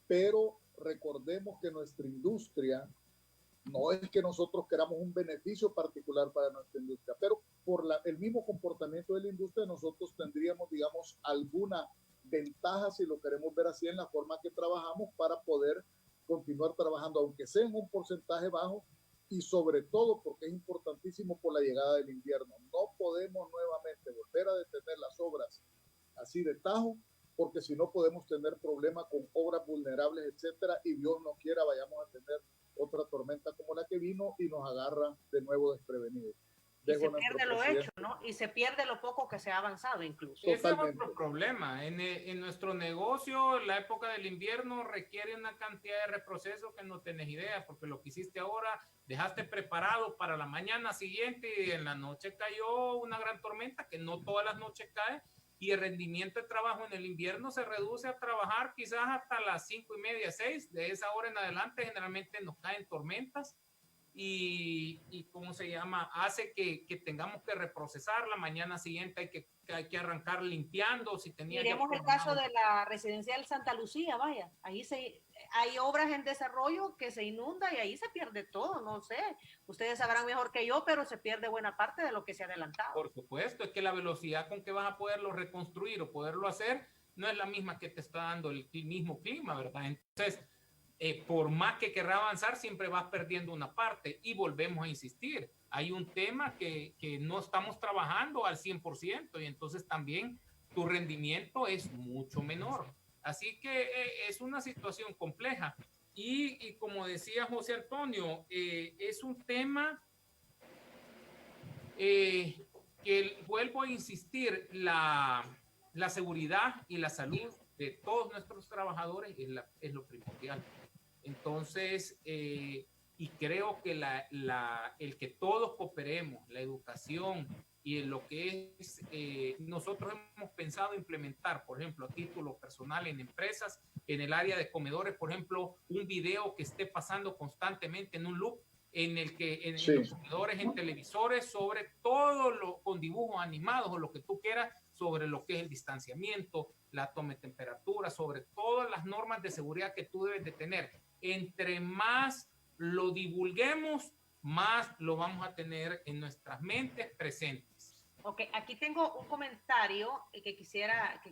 pero recordemos que nuestra industria, no es que nosotros queramos un beneficio particular para nuestra industria, pero por el mismo comportamiento de la industria nosotros tendríamos, digamos, alguna ventaja, si lo queremos ver así, en la forma que trabajamos para poder continuar trabajando, aunque sea en un porcentaje bajo, y sobre todo porque es importantísimo por la llegada del invierno. No podemos nuevamente volver a detener las obras así de tajo, porque si no podemos tener problemas con obras vulnerables, etcétera, y Dios no quiera vayamos a tener otra tormenta como la que vino y nos agarra de nuevo desprevenidos. Y se pierde lo hecho, ¿no? Y se pierde lo poco que se ha avanzado incluso. Ese es otro problema. En nuestro negocio, la época del invierno requiere una cantidad de reproceso que no tenés idea, porque lo que hiciste ahora, dejaste preparado para la mañana siguiente y en la noche cayó una gran tormenta, que no todas las noches cae, y el rendimiento de trabajo en el invierno se reduce a trabajar quizás hasta las 5:30, 6. De esa hora en adelante generalmente nos caen tormentas. Y ¿cómo se llama? Hace que tengamos que reprocesar la mañana siguiente, hay que arrancar limpiando. Si tenía Miremos el caso de la residencial Santa Lucía, vaya, ahí hay obras en desarrollo que se inunda y ahí se pierde todo, no sé, ustedes sabrán mejor que yo, pero se pierde buena parte de lo que se ha adelantado. Por supuesto, es que la velocidad con que vas a poderlo reconstruir o poderlo hacer no es la misma que te está dando el mismo clima, ¿verdad? Entonces, por más que querrá avanzar, siempre vas perdiendo una parte y volvemos a insistir. Hay un tema que no estamos trabajando al 100% y entonces también tu rendimiento es mucho menor. Así que es una situación compleja. Y como decía José Antonio, es un tema que vuelvo a insistir, la seguridad y la salud de todos nuestros trabajadores es lo primordial. Entonces, y creo que el que todos cooperemos, la educación y en lo que es, nosotros hemos pensado implementar, por ejemplo, a título personal en empresas, en el área de comedores, por ejemplo, un video que esté pasando constantemente en un loop, en el que en los comedores, en televisores, sobre todo con dibujos animados o lo que tú quieras, sobre lo que es el distanciamiento, la toma de temperatura, sobre todas las normas de seguridad que tú debes de tener. Entre más lo divulguemos, más lo vamos a tener en nuestras mentes presentes. Ok, aquí tengo un comentario que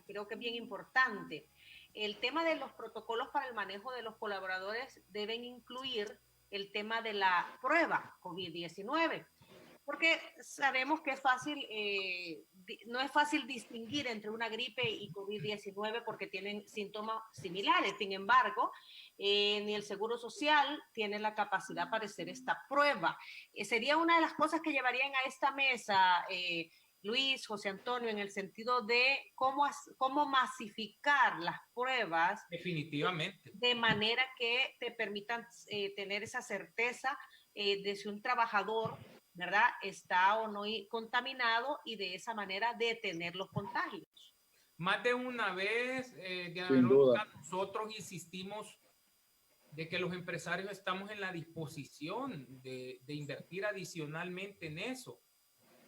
creo que es bien importante. El tema de los protocolos para el manejo de los colaboradores deben incluir el tema de la prueba COVID-19, porque sabemos que no es fácil distinguir entre una gripe y COVID-19 porque tienen síntomas similares. Sin embargo, ni el Seguro Social tiene la capacidad para hacer esta prueba. Sería una de las cosas que llevarían a esta mesa, Luis, José Antonio, en el sentido de cómo masificar las pruebas. Definitivamente. De manera que te permitan tener esa certeza de si un trabajador, ¿verdad?, está o no contaminado, y de esa manera detener los contagios. Más de una vez, nosotros insistimos de que los empresarios estamos en la disposición de invertir adicionalmente en eso,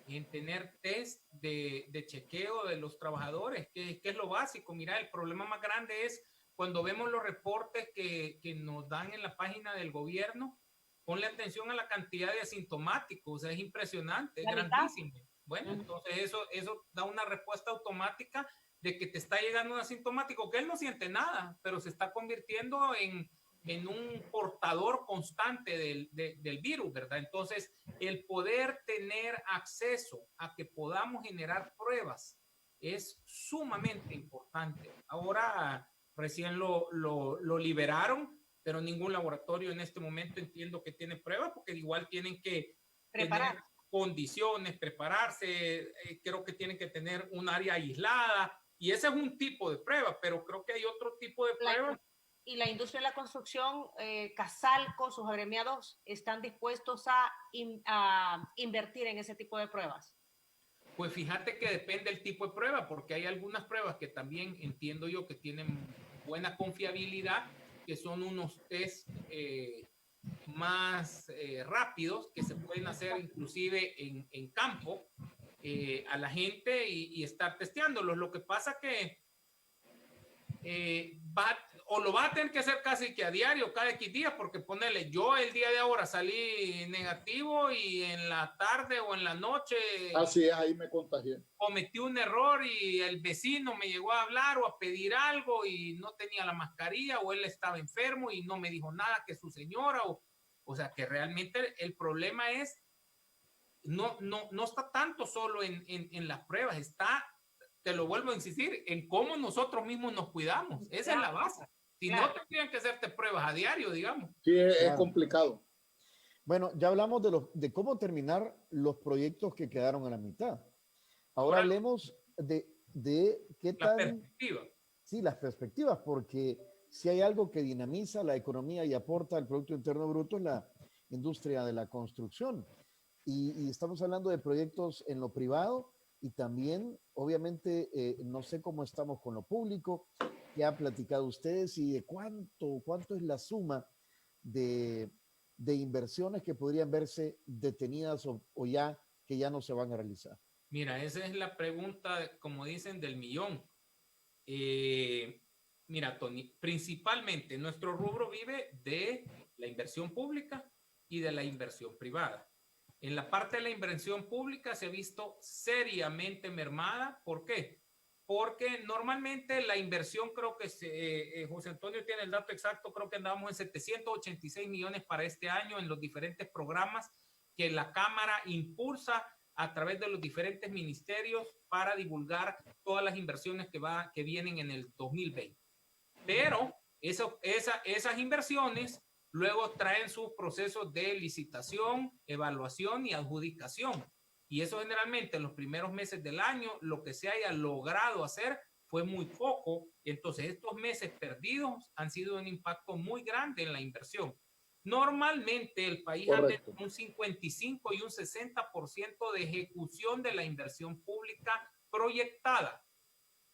en tener test de chequeo de los trabajadores, que es lo básico. Mira, el problema más grande es cuando vemos los reportes que nos dan en la página del gobierno. Ponle atención a la cantidad de asintomáticos, es impresionante, es grandísimo. Bueno, entonces eso da una respuesta automática de que te está llegando un asintomático que él no siente nada, pero se está convirtiendo en un portador constante del virus, ¿verdad? Entonces, el poder tener acceso a que podamos generar pruebas es sumamente importante. Ahora recién lo liberaron, pero ningún laboratorio en este momento entiendo que tiene pruebas, porque igual tienen que tener condiciones, prepararse, creo que tienen que tener un área aislada, y ese es un tipo de prueba, pero creo que hay otro tipo de pruebas. Y la industria de la construcción, Casalco, sus agremiados, ¿están dispuestos a invertir en ese tipo de pruebas? Pues fíjate que depende del tipo de prueba, porque hay algunas pruebas que también entiendo yo que tienen buena confiabilidad, que son unos test más rápidos, que se pueden hacer inclusive en campo a la gente y estar testeándolos. Lo que pasa que lo va a tener que hacer casi que a diario, cada X días, porque ponele, yo el día de ahora salí negativo y en la tarde o en la noche así es, ahí me contagié, cometí un error y el vecino me llegó a hablar o a pedir algo y no tenía la mascarilla, o él estaba enfermo y no me dijo nada que su señora, o sea que realmente el problema es no está tanto solo en las pruebas, está, te lo vuelvo a insistir, en cómo nosotros mismos nos cuidamos. Esa es la base. Si no, tendrían que hacerte pruebas a diario, digamos. Sí, es complicado. Bueno, ya hablamos de cómo terminar los proyectos que quedaron a la mitad. Ahora hablemos de qué tan... La perspectiva. Sí, las perspectivas, porque si hay algo que dinamiza la economía y aporta al Producto Interno Bruto es la industria de la construcción. Y estamos hablando de proyectos en lo privado y también, obviamente, no sé cómo estamos con lo público, qué han platicado ustedes y de cuánto es la suma de inversiones que podrían verse detenidas o ya que ya no se van a realizar. Mira, esa es la pregunta, como dicen, del millón. Mira, Tony, principalmente nuestro rubro vive de la inversión pública y de la inversión privada. En la parte de la inversión pública se ha visto seriamente mermada. ¿Por qué? Porque normalmente la inversión, creo que José Antonio tiene el dato exacto, creo que andábamos en 786 millones para este año en los diferentes programas que la Cámara impulsa a través de los diferentes ministerios para divulgar todas las inversiones que vienen en el 2020. Pero esas inversiones luego traen sus procesos de licitación, evaluación y adjudicación. Y eso generalmente en los primeros meses del año, lo que se haya logrado hacer fue muy poco. Entonces, estos meses perdidos han sido un impacto muy grande en la inversión. Normalmente el país anda entre un 55 y un 60% de ejecución de la inversión pública proyectada.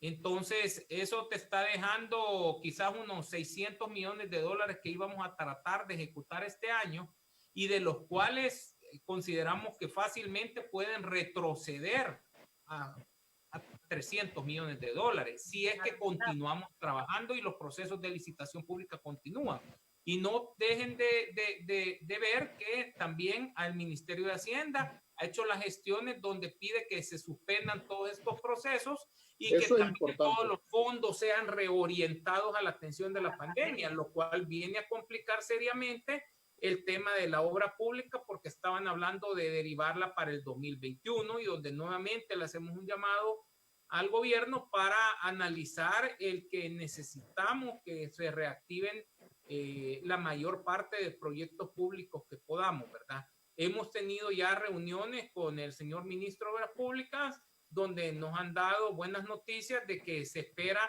Entonces, eso te está dejando quizás unos 600 millones de dólares que íbamos a tratar de ejecutar este año y de los cuales consideramos que fácilmente pueden retroceder a 300 millones de dólares si es que continuamos trabajando y los procesos de licitación pública continúan. Y no dejen de ver que también al Ministerio de Hacienda ha hecho las gestiones donde pide que se suspendan todos estos procesos y eso que también todos los fondos sean reorientados a la atención de la pandemia, lo cual viene a complicar seriamente el tema de la obra pública porque estaban hablando de derivarla para el 2021 y donde nuevamente le hacemos un llamado al gobierno para analizar el que necesitamos que se reactiven la mayor parte de proyectos públicos que podamos, ¿verdad? Hemos tenido ya reuniones con el señor ministro de Obras Públicas donde nos han dado buenas noticias de que se espera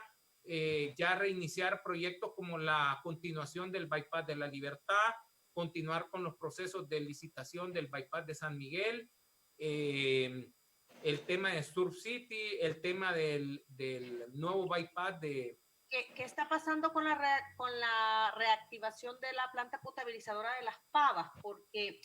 ya reiniciar proyectos como la continuación del Bypass de la Libertad, continuar con los procesos de licitación del Bypass de San Miguel, el tema de Surf City, el tema del nuevo Bypass de... ¿Qué está pasando con la reactivación de la planta potabilizadora de Las Pavas? Porque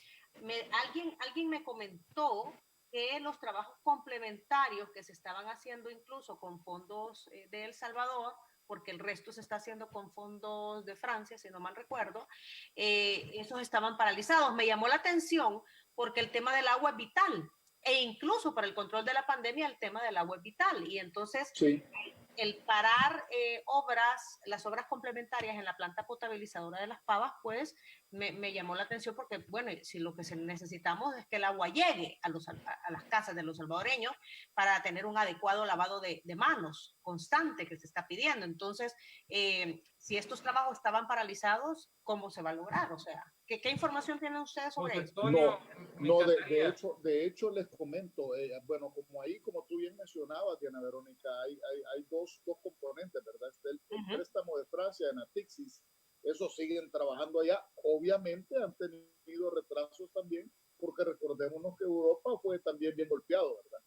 alguien me comentó que los trabajos complementarios que se estaban haciendo incluso con fondos de El Salvador, porque el resto se está haciendo con fondos de Francia, si no mal recuerdo, esos estaban paralizados. Me llamó la atención porque el tema del agua es vital, e incluso para el control de la pandemia el tema del agua es vital. Y entonces el parar las obras complementarias en la planta potabilizadora de Las Pavas, pues me llamó la atención porque, bueno, si lo que necesitamos es que el agua llegue a las casas de los salvadoreños para tener un adecuado lavado de manos constante que se está pidiendo. Entonces, si estos trabajos estaban paralizados, ¿cómo se va a lograr? O sea, ¿qué información tienen ustedes sobre eso? De hecho les comento, bueno, como tú bien mencionabas, Diana Verónica, hay dos componentes, ¿verdad? Está el préstamo de Francia en Natixis, eso siguen trabajando allá. Obviamente han tenido retrasos también, porque recordémonos que Europa fue también bien golpeado, ¿verdad?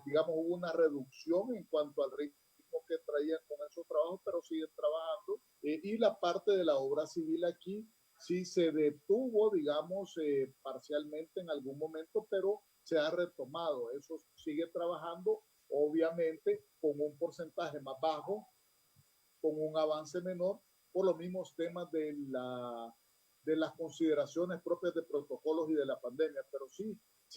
Digamos, hubo una reducción en cuanto al ritmo que traían con esos trabajos, pero siguen trabajando. Y la parte de la obra civil aquí sí se detuvo, digamos, parcialmente en algún momento, pero se ha retomado. Eso sigue trabajando, obviamente, con un porcentaje más bajo, con un avance menor, por los mismos temas de las consideraciones propias de protocolos y de la pandemia, pero sí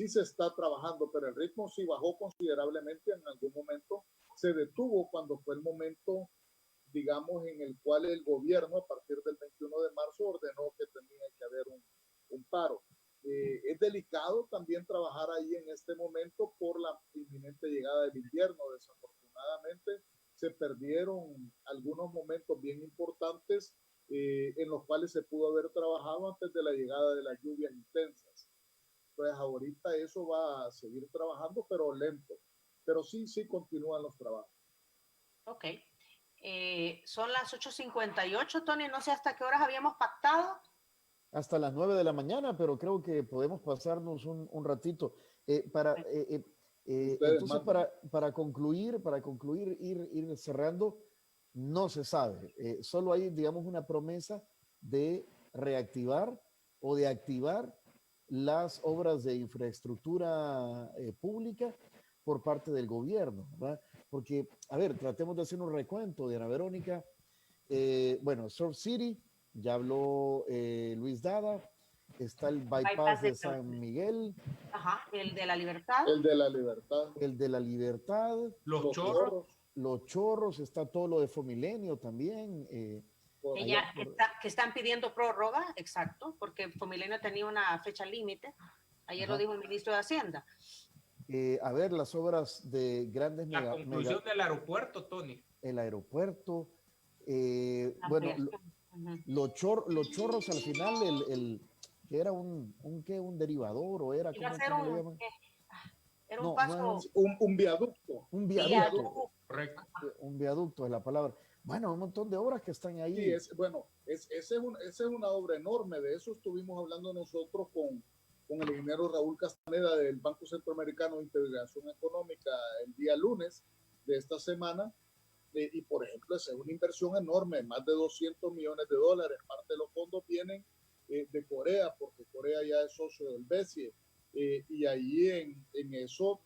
se está trabajando, pero el ritmo sí bajó considerablemente. En algún momento se detuvo cuando fue el momento, digamos, en el cual el gobierno a partir del 21 de marzo ordenó que tenía que haber un paro. Es delicado también trabajar ahí en este momento por la inminente llegada del invierno. Desafortunadamente se perdieron algunos momentos bien importantes en los cuales se pudo haber trabajado antes de la llegada de las lluvias intensas. Pues ahorita eso va a seguir trabajando, pero lento. Pero sí continúan los trabajos. Ok. Son las 8:58, Tony. No sé hasta qué horas habíamos pactado. Hasta las 9 de la mañana, pero creo que podemos pasarnos un ratito. Entonces, para concluir, ir cerrando, no se sabe. Solo hay, digamos, una promesa de reactivar o de activar las obras de infraestructura pública por parte del gobierno, ¿verdad? Porque, a ver, tratemos de hacer un recuento, Diana Verónica. Bueno, Surf City, ya habló Luis Dada. Está el bypass de San Miguel. Ajá, el de la Libertad. El de la Libertad. El de la Libertad. Los Chorros. Los Chorros, está todo lo de Fomilenio también. Que están pidiendo prórroga, exacto, porque Fomilenio tenía una fecha límite. Ayer lo dijo el ministro de Hacienda. A ver, las obras de grandes... La conclusión del aeropuerto, Tony. El aeropuerto. Bueno, los chorros al final, que era un derivador o era... Iba a ser un paso. Un viaducto. Un viaducto. Correcto. Un viaducto es la palabra. Bueno, un montón de obras que están ahí. Sí, esa es una obra enorme. De eso estuvimos hablando nosotros con el ingeniero Raúl Castaneda del Banco Centroamericano de Integración Económica el día lunes de esta semana. Y por ejemplo, esa es una inversión enorme, más de 200 millones de dólares. Parte de los fondos vienen de Corea, porque Corea ya es socio del BESIE. Y ahí en eso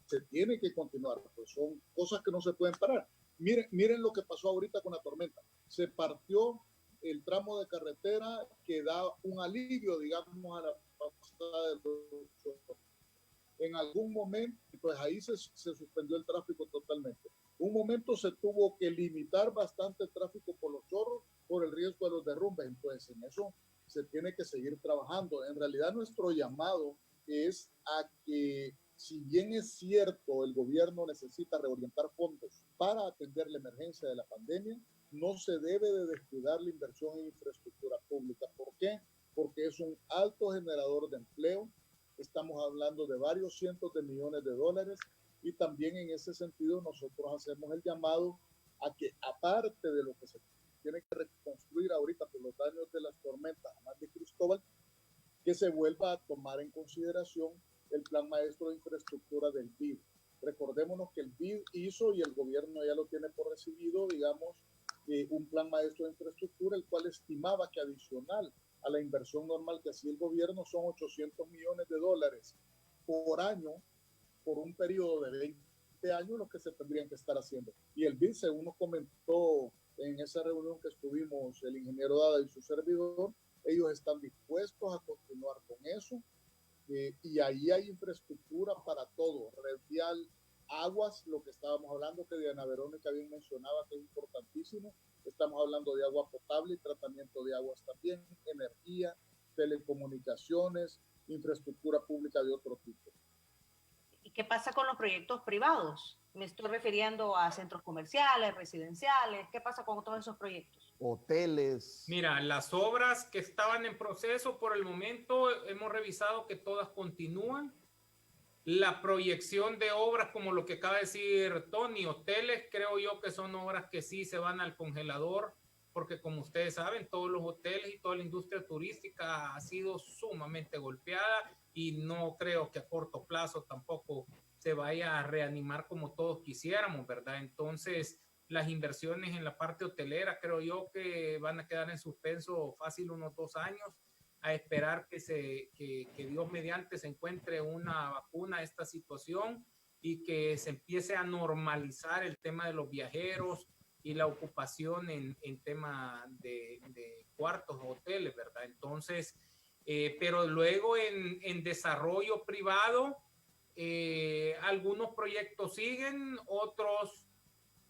se tiene que continuar, pues son cosas que no se pueden parar. Miren lo que pasó ahorita con la tormenta. Se partió el tramo de carretera que da un alivio, digamos, a la pasada de los... En algún momento, pues ahí se suspendió el tráfico totalmente. Un momento se tuvo que limitar bastante el tráfico por los chorros, por el riesgo de los derrumbes. Entonces, en eso se tiene que seguir trabajando. En realidad, nuestro llamado es a que, si bien es cierto, el gobierno necesita reorientar fondos para atender la emergencia de la pandemia, no se debe de descuidar la inversión en infraestructura pública. ¿Por qué? Porque es un alto generador de empleo. Estamos hablando de varios cientos de millones de dólares y también en ese sentido nosotros hacemos el llamado a que, aparte de lo que se tiene que reconstruir ahorita por los daños de las tormentas, además de Cristóbal, que se vuelva a tomar en consideración el Plan Maestro de Infraestructura del BID. Recordémonos que el BID hizo, y el gobierno ya lo tiene por recibido, digamos, un Plan Maestro de Infraestructura, el cual estimaba que adicional a la inversión normal que hacía el gobierno son 800 millones de dólares por año, por un periodo de 20 años, los que se tendrían que estar haciendo. Y el BID, según nos comentó en esa reunión que estuvimos el ingeniero Dada y su servidor, ellos están dispuestos a continuar con eso, y ahí hay infraestructura para todo, red vial, aguas, lo que estábamos hablando, que Diana Verónica bien mencionaba, que es importantísimo. Estamos hablando de agua potable y tratamiento de aguas también, energía, telecomunicaciones, infraestructura pública de otro tipo. ¿Y qué pasa con los proyectos privados? Me estoy refiriendo a centros comerciales, residenciales. ¿Qué pasa con todos esos proyectos? Hoteles. Mira, las obras que estaban en proceso por el momento hemos revisado que todas continúan. La proyección de obras, como lo que acaba de decir Tony, hoteles, creo yo que son obras que sí se van al congelador, porque como ustedes saben, todos los hoteles y toda la industria turística ha sido sumamente golpeada y no creo que a corto plazo tampoco se vaya a reanimar como todos quisiéramos, ¿verdad? Entonces, las inversiones en la parte hotelera creo yo que van a quedar en suspenso fácil unos 2 años, a esperar que Dios mediante se encuentre una vacuna a esta situación y que se empiece a normalizar el tema de los viajeros y la ocupación en tema de cuartos o hoteles, ¿verdad? Entonces, pero luego en desarrollo privado, algunos proyectos siguen, otros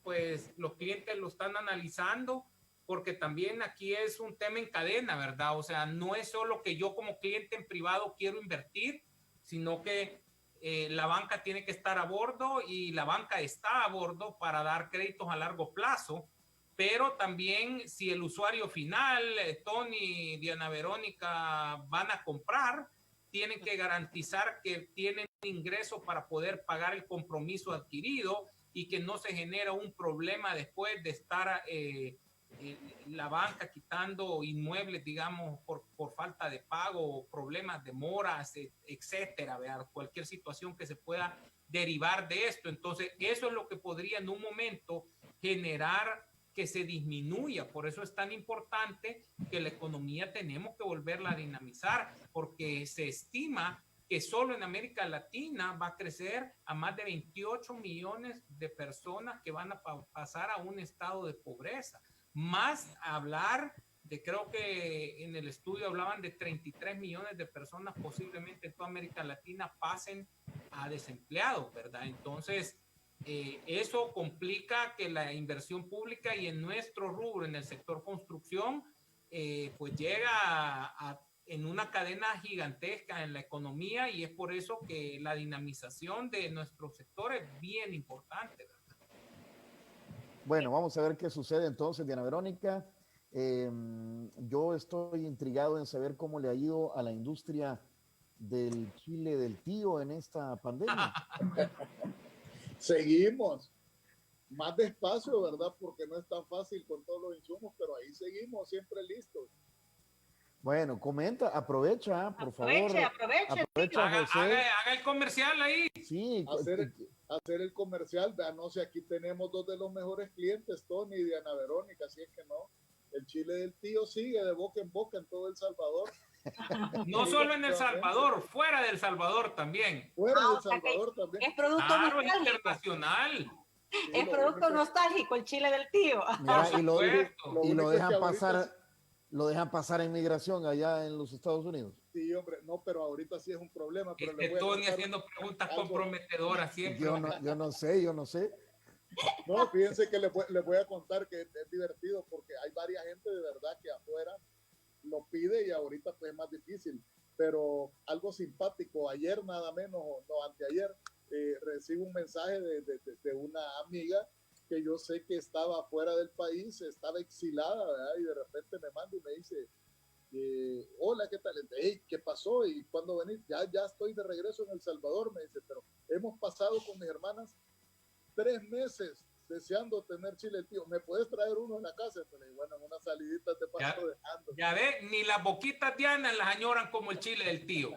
pues los clientes lo están analizando, porque también aquí es un tema en cadena, ¿verdad? O sea, no es solo que yo como cliente en privado quiero invertir, sino que la banca tiene que estar a bordo y la banca está a bordo para dar créditos a largo plazo, pero también si el usuario final, Tony, Diana Verónica, van a comprar, tienen que garantizar que tienen ingresos para poder pagar el compromiso adquirido y que no se genera un problema después de estar la banca quitando inmuebles, digamos, por falta de pago, problemas de moras, etcétera, ¿verdad? Cualquier situación que se pueda derivar de esto. Entonces, eso es lo que podría en un momento generar que se disminuya. Por eso es tan importante que la economía tenemos que volverla a dinamizar, porque se estima que solo en América Latina va a crecer a más de 28 millones de personas que van a pasar a un estado de pobreza. Más hablar de, creo que en el estudio hablaban de 33 millones de personas posiblemente en toda América Latina pasen a desempleados, ¿verdad? Entonces, eso complica que la inversión pública y en nuestro rubro, en el sector construcción, pues llega en una cadena gigantesca en la economía, y es por eso que la dinamización de nuestro sector es bien importante, ¿verdad? Bueno, vamos a ver qué sucede entonces, Diana Verónica. Yo estoy intrigado en saber cómo le ha ido a la industria del chile del tío en esta pandemia. Seguimos. más despacio, ¿verdad? Porque no es tan fácil con todos los insumos, pero ahí seguimos siempre listos. Bueno, comenta, aprovecha, por favor. Aproveche. Aprovecha, José. Haga el comercial ahí. Sí, Hacer el comercial, no sé, aquí tenemos dos de los mejores clientes, Tony y Diana Verónica, así es que no, el chile del tío sigue de boca en boca en todo El Salvador. No solo en El Salvador, fuera del Salvador también. Fuera del Salvador también. Es producto nostálgico. Internacional. Sí, Es producto nostálgico el chile del tío. mira, y lo único dejan es que pasar, lo dejan pasar en migración allá en los Estados Unidos. Sí, hombre, no, pero ahorita sí es un problema. Pero Tony haciendo preguntas comprometedoras siempre. Yo no sé. No, fíjense que les voy a contar que es divertido porque hay varias gente de verdad que afuera lo pide y ahorita pues es más difícil. Pero algo simpático, ayer nada menos, no, anteayer, recibo un mensaje de una amiga que yo sé que estaba fuera del país, estaba exilada, ¿verdad? Y de repente me manda y me dice, hola, ¿qué tal? Hey, ¿qué pasó? ¿Y cuándo venís? Ya estoy de regreso en El Salvador, me dice, pero hemos pasado con mis hermanas 3 meses deseando tener chile, tío. ¿Me puedes traer uno en la casa? Pero bueno, en una salidita te paso dejando. Ya ve, ni las boquitas Diana las añoran como el chile del tío.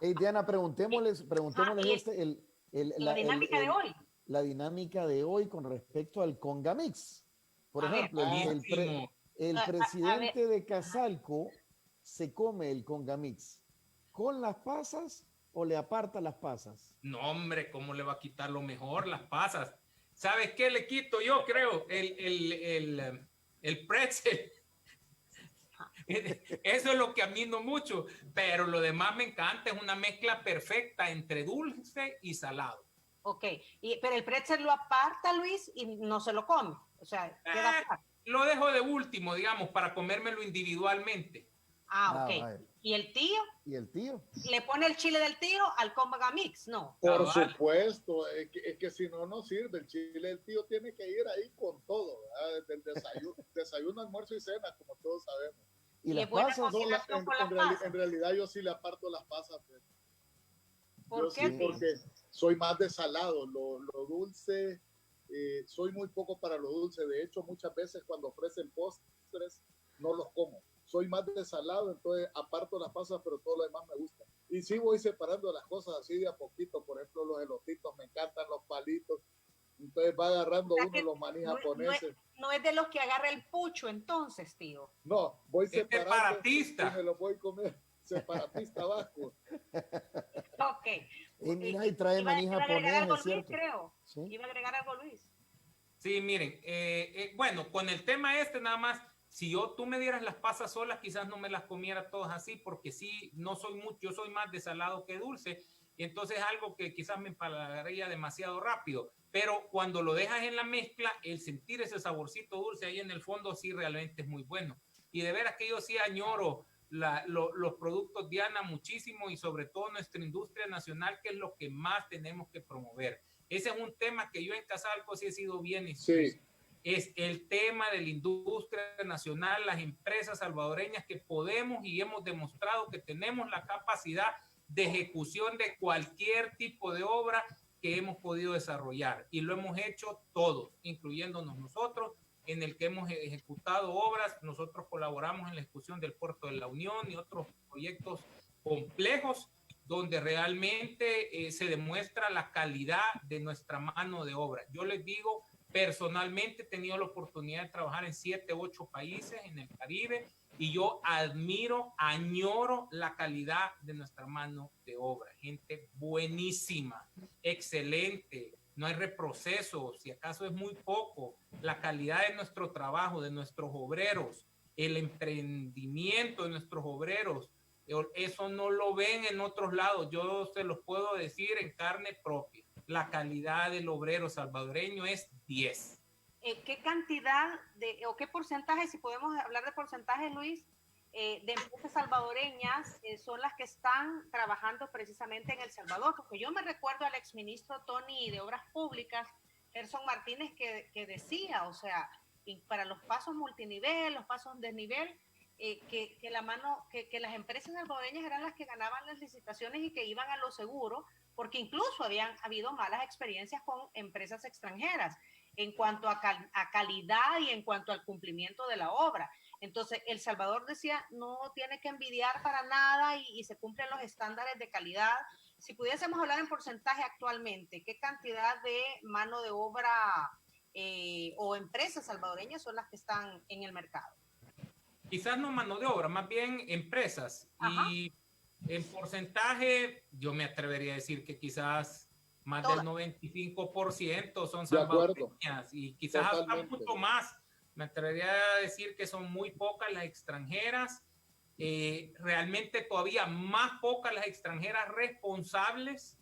Hey, Diana, preguntémosles la dinámica de hoy. La dinámica de hoy con respecto al Congamix. Por ejemplo, el presidente de Casalco se come el Congamix con las pasas o le aparta las pasas. No, hombre, ¿cómo le va a quitar lo mejor? Las pasas. ¿Sabes qué le quito yo? Creo el pretzel. Eso es lo que a mí no mucho, pero lo demás me encanta. Es una mezcla perfecta entre dulce y salado. Ok, pero el pretzel lo aparta, Luis, y no se lo come. O sea, queda claro. Lo dejo de último, digamos, para comérmelo individualmente. Ok. ¿Y el tío? ¿Y el tío? ¿Le pone el chile del tío al Congamix? No. Por supuesto, es que si no, no sirve. El chile del tío tiene que ir ahí con todo, ¿verdad? Desde el desayuno, almuerzo y cena, como todos sabemos. ¿Y las pasas? En realidad yo sí le aparto las pasas. ¿Por qué? Sí, porque soy más de salado, lo dulce, soy muy poco para lo dulce. De hecho, muchas veces cuando ofrecen postres, no los como. Soy más de salado, entonces aparto las pasas, pero todo lo demás me gusta. Y sí voy separando las cosas así de a poquito. Por ejemplo, los elotitos, me encantan los palitos. Entonces va agarrando uno los maní japoneses. No es de los que agarra el pucho, entonces, tío. No, voy separando. Separatista. Y me lo voy a comer. Separatista vasco. Ok. Mira, y trae maní japonés, es cierto. Creo. ¿Sí? Iba a agregar algo, Luis. Sí, miren, bueno, con el tema nada más, si tú me dieras las pasas solas, quizás no me las comiera todas así, porque sí, no soy mucho, yo soy más de salado que dulce, y entonces algo que quizás me empalagaría demasiado rápido, pero cuando lo dejas en la mezcla, el sentir ese saborcito dulce ahí en el fondo sí realmente es muy bueno. Y de veras que yo sí añoro los productos Diana muchísimo, y sobre todo nuestra industria nacional, que es lo que más tenemos que promover. Ese es un tema que yo en Casalco sí he sido bien expuesto. Sí. Es el tema de la industria nacional, las empresas salvadoreñas que podemos y hemos demostrado que tenemos la capacidad de ejecución de cualquier tipo de obra que hemos podido desarrollar, y lo hemos hecho todos, incluyéndonos nosotros, en el que hemos ejecutado obras. Nosotros colaboramos en la ejecución del Puerto de la Unión y otros proyectos complejos donde realmente se demuestra la calidad de nuestra mano de obra. Yo les digo, personalmente he tenido la oportunidad de trabajar en 7, 8 países en el Caribe, y yo admiro, añoro la calidad de nuestra mano de obra. Gente buenísima, excelente, no hay reproceso, si acaso es muy poco. La calidad de nuestro trabajo, de nuestros obreros, el emprendimiento de nuestros obreros, eso no lo ven en otros lados. Yo se los puedo decir en carne propia. La calidad del obrero salvadoreño es 10. ¿Qué cantidad o qué porcentaje, si podemos hablar de porcentaje, Luis, de empresas salvadoreñas son las que están trabajando precisamente en El Salvador? Porque yo me recuerdo al exministro Tony de Obras Públicas, Gerson Martínez, que decía, o sea, para los pasos multinivel, los pasos desnivel, que las empresas salvadoreñas eran las que ganaban las licitaciones y que iban a lo seguro, porque incluso habían habido malas experiencias con empresas extranjeras en cuanto a calidad y en cuanto al cumplimiento de la obra. Entonces, El Salvador decía, no tiene que envidiar para nada y se cumplen los estándares de calidad. Si pudiésemos hablar en porcentaje actualmente, ¿qué cantidad de mano de obra o empresas salvadoreñas son las que están en el mercado? Quizás no mano de obra, más bien empresas. Ajá. Y en porcentaje, yo me atrevería a decir que quizás más del 95% son salvadoreñas y quizás hasta un punto más. Me atrevería a decir que son muy pocas las extranjeras, realmente todavía más pocas las extranjeras responsables,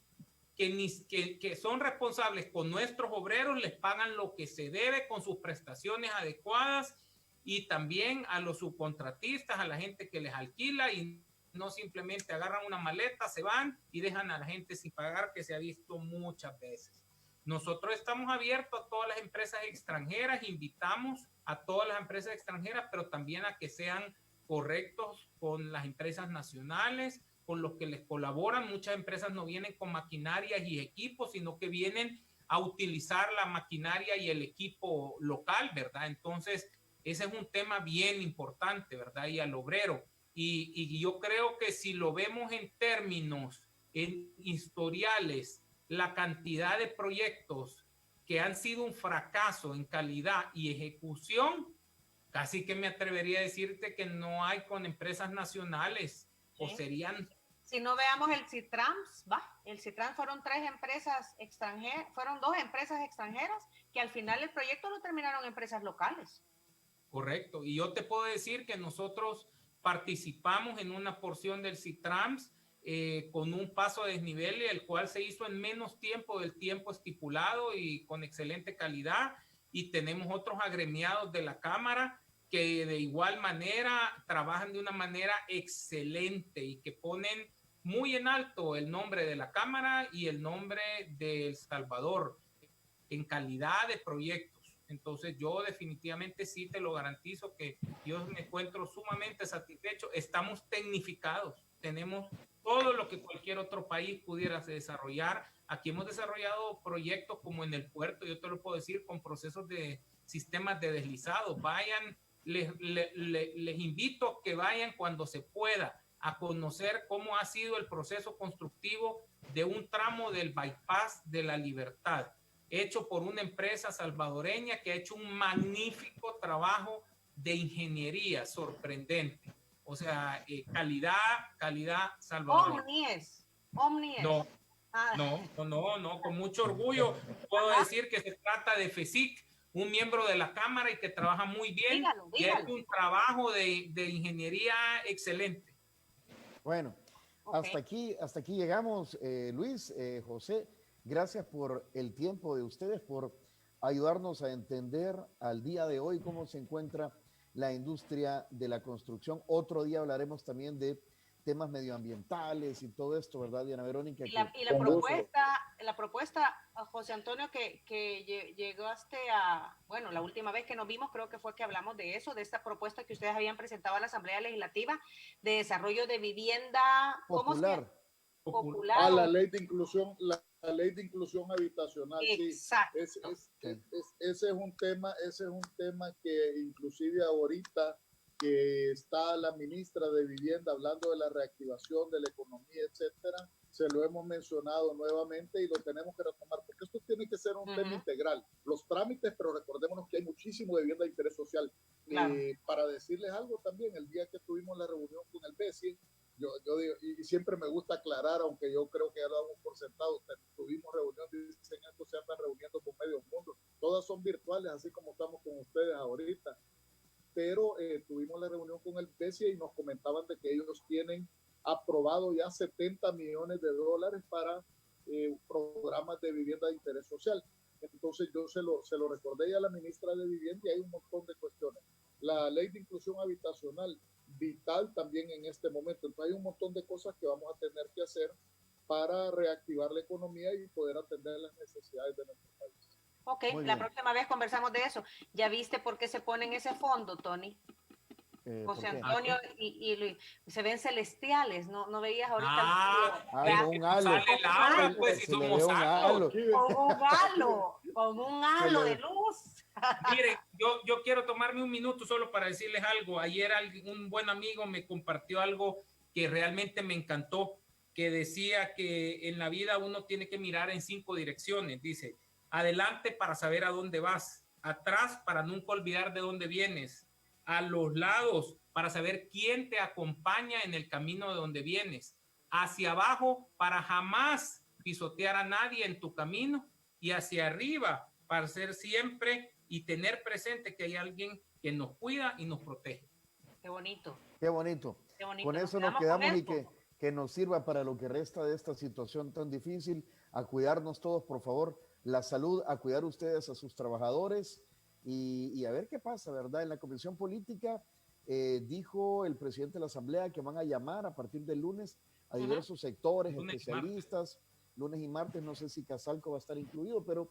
que son responsables con nuestros obreros, les pagan lo que se debe con sus prestaciones adecuadas, y también a los subcontratistas, a la gente que les alquila, y no simplemente agarran una maleta, se van y dejan a la gente sin pagar, que se ha visto muchas veces. Nosotros estamos abiertos a todas las empresas extranjeras, invitamos a todas las empresas extranjeras, pero también a que sean correctos con las empresas nacionales, con los que les colaboran. Muchas empresas no vienen con maquinarias y equipos, sino que vienen a utilizar la maquinaria y el equipo local, ¿verdad? Entonces, ese es un tema bien importante, ¿verdad? Y al obrero. Y yo creo que si lo vemos en términos historiales, la cantidad de proyectos que han sido un fracaso en calidad y ejecución, casi que me atrevería a decirte que no hay con empresas nacionales, o serían... Si no veamos el Citrans, el Citrans fueron 3 empresas extranjeras, fueron 2 empresas extranjeras que al final el proyecto lo terminaron empresas locales. Correcto, y yo te puedo decir que nosotros participamos en una porción del Citrans con un paso a desnivel, el cual se hizo en menos tiempo del tiempo estipulado y con excelente calidad, y tenemos otros agremiados de la Cámara que de igual manera trabajan de una manera excelente y que ponen muy en alto el nombre de la Cámara y el nombre de El Salvador en calidad de proyectos. Entonces yo definitivamente sí te lo garantizo que yo me encuentro sumamente satisfecho. Estamos tecnificados, tenemos todo lo que cualquier otro país pudiera desarrollar. Aquí hemos desarrollado proyectos como en el puerto, yo te lo puedo decir, con procesos de sistemas de deslizado. Vayan, les invito a que vayan cuando se pueda a conocer cómo ha sido el proceso constructivo de un tramo del bypass de la Libertad, hecho por una empresa salvadoreña que ha hecho un magnífico trabajo de ingeniería sorprendente. O sea, calidad salvadoreña. Omnies. No, con mucho orgullo puedo decir que se trata de FESIC, un miembro de la Cámara y que trabaja muy bien, dígalo. Y ha hecho un trabajo de ingeniería excelente. Bueno, hasta aquí llegamos, Luis, José. Gracias por el tiempo de ustedes, por ayudarnos a entender al día de hoy cómo se encuentra la industria de la construcción. Otro día hablaremos también de temas medioambientales y todo esto, ¿verdad, Diana Verónica? Y la propuesta, José Antonio, que llegaste a, bueno, la última vez que nos vimos creo que fue que hablamos de eso, de esta propuesta que ustedes habían presentado a la Asamblea Legislativa de desarrollo de vivienda popular. Popular. La ley de inclusión, la ley de inclusión habitacional. Exacto. Sí. Ese es un tema que inclusive ahorita que está la ministra de Vivienda hablando de la reactivación de la economía, etcétera, se lo hemos mencionado nuevamente y lo tenemos que retomar, porque esto tiene que ser un tema integral. Los trámites, pero recordémonos que hay muchísimo de vivienda de interés social. Claro. Para decirles algo también, el día que tuvimos la reunión con el BESI, yo digo, y siempre me gusta aclarar, aunque yo creo que ya lo damos por sentado, tuvimos reunión, dicen esto se andan reuniendo con medio mundo, todas son virtuales, así como estamos con ustedes ahorita, pero tuvimos la reunión con el BESI y nos comentaban de que ellos tienen aprobado ya $70 millones para programas de vivienda de interés social. Entonces yo se lo recordé ya a la ministra de Vivienda y hay un montón de cuestiones. La ley de inclusión habitacional, vital también en este momento. Entonces hay un montón de cosas que vamos a tener que hacer para reactivar la economía y poder atender las necesidades de nuestro país. Ok, la próxima vez conversamos de eso. ¿Ya viste por qué se pone en ese fondo, Tony? ¿por José qué? Antonio y Luis, se ven celestiales, ¿no veías ahorita? Ah, Con un halo. sale el aura, pues, si Se le somos ve un halo. altos. Con un Se halo le- de luz. Miren, yo quiero tomarme un minuto solo para decirles algo. Ayer un buen amigo me compartió algo que realmente me encantó, que decía que en la vida uno tiene que mirar en 5 direcciones. Dice, adelante para saber a dónde vas, atrás para nunca olvidar de dónde vienes, a los lados para saber quién te acompaña en el camino de donde vienes, hacia abajo para jamás pisotear a nadie en tu camino y hacia arriba para ser siempre y tener presente que hay alguien que nos cuida y nos protege. Qué bonito. Qué bonito. Qué bonito. Con eso nos quedamos y que nos sirva para lo que resta de esta situación tan difícil, a cuidarnos todos, por favor, la salud, a cuidar ustedes a sus trabajadores y a ver qué pasa, ¿verdad? En la Comisión Política dijo el presidente de la Asamblea que van a llamar a partir del lunes a diversos sectores, Lunes y especialistas, lunes y martes, no sé si Casalco va a estar incluido, pero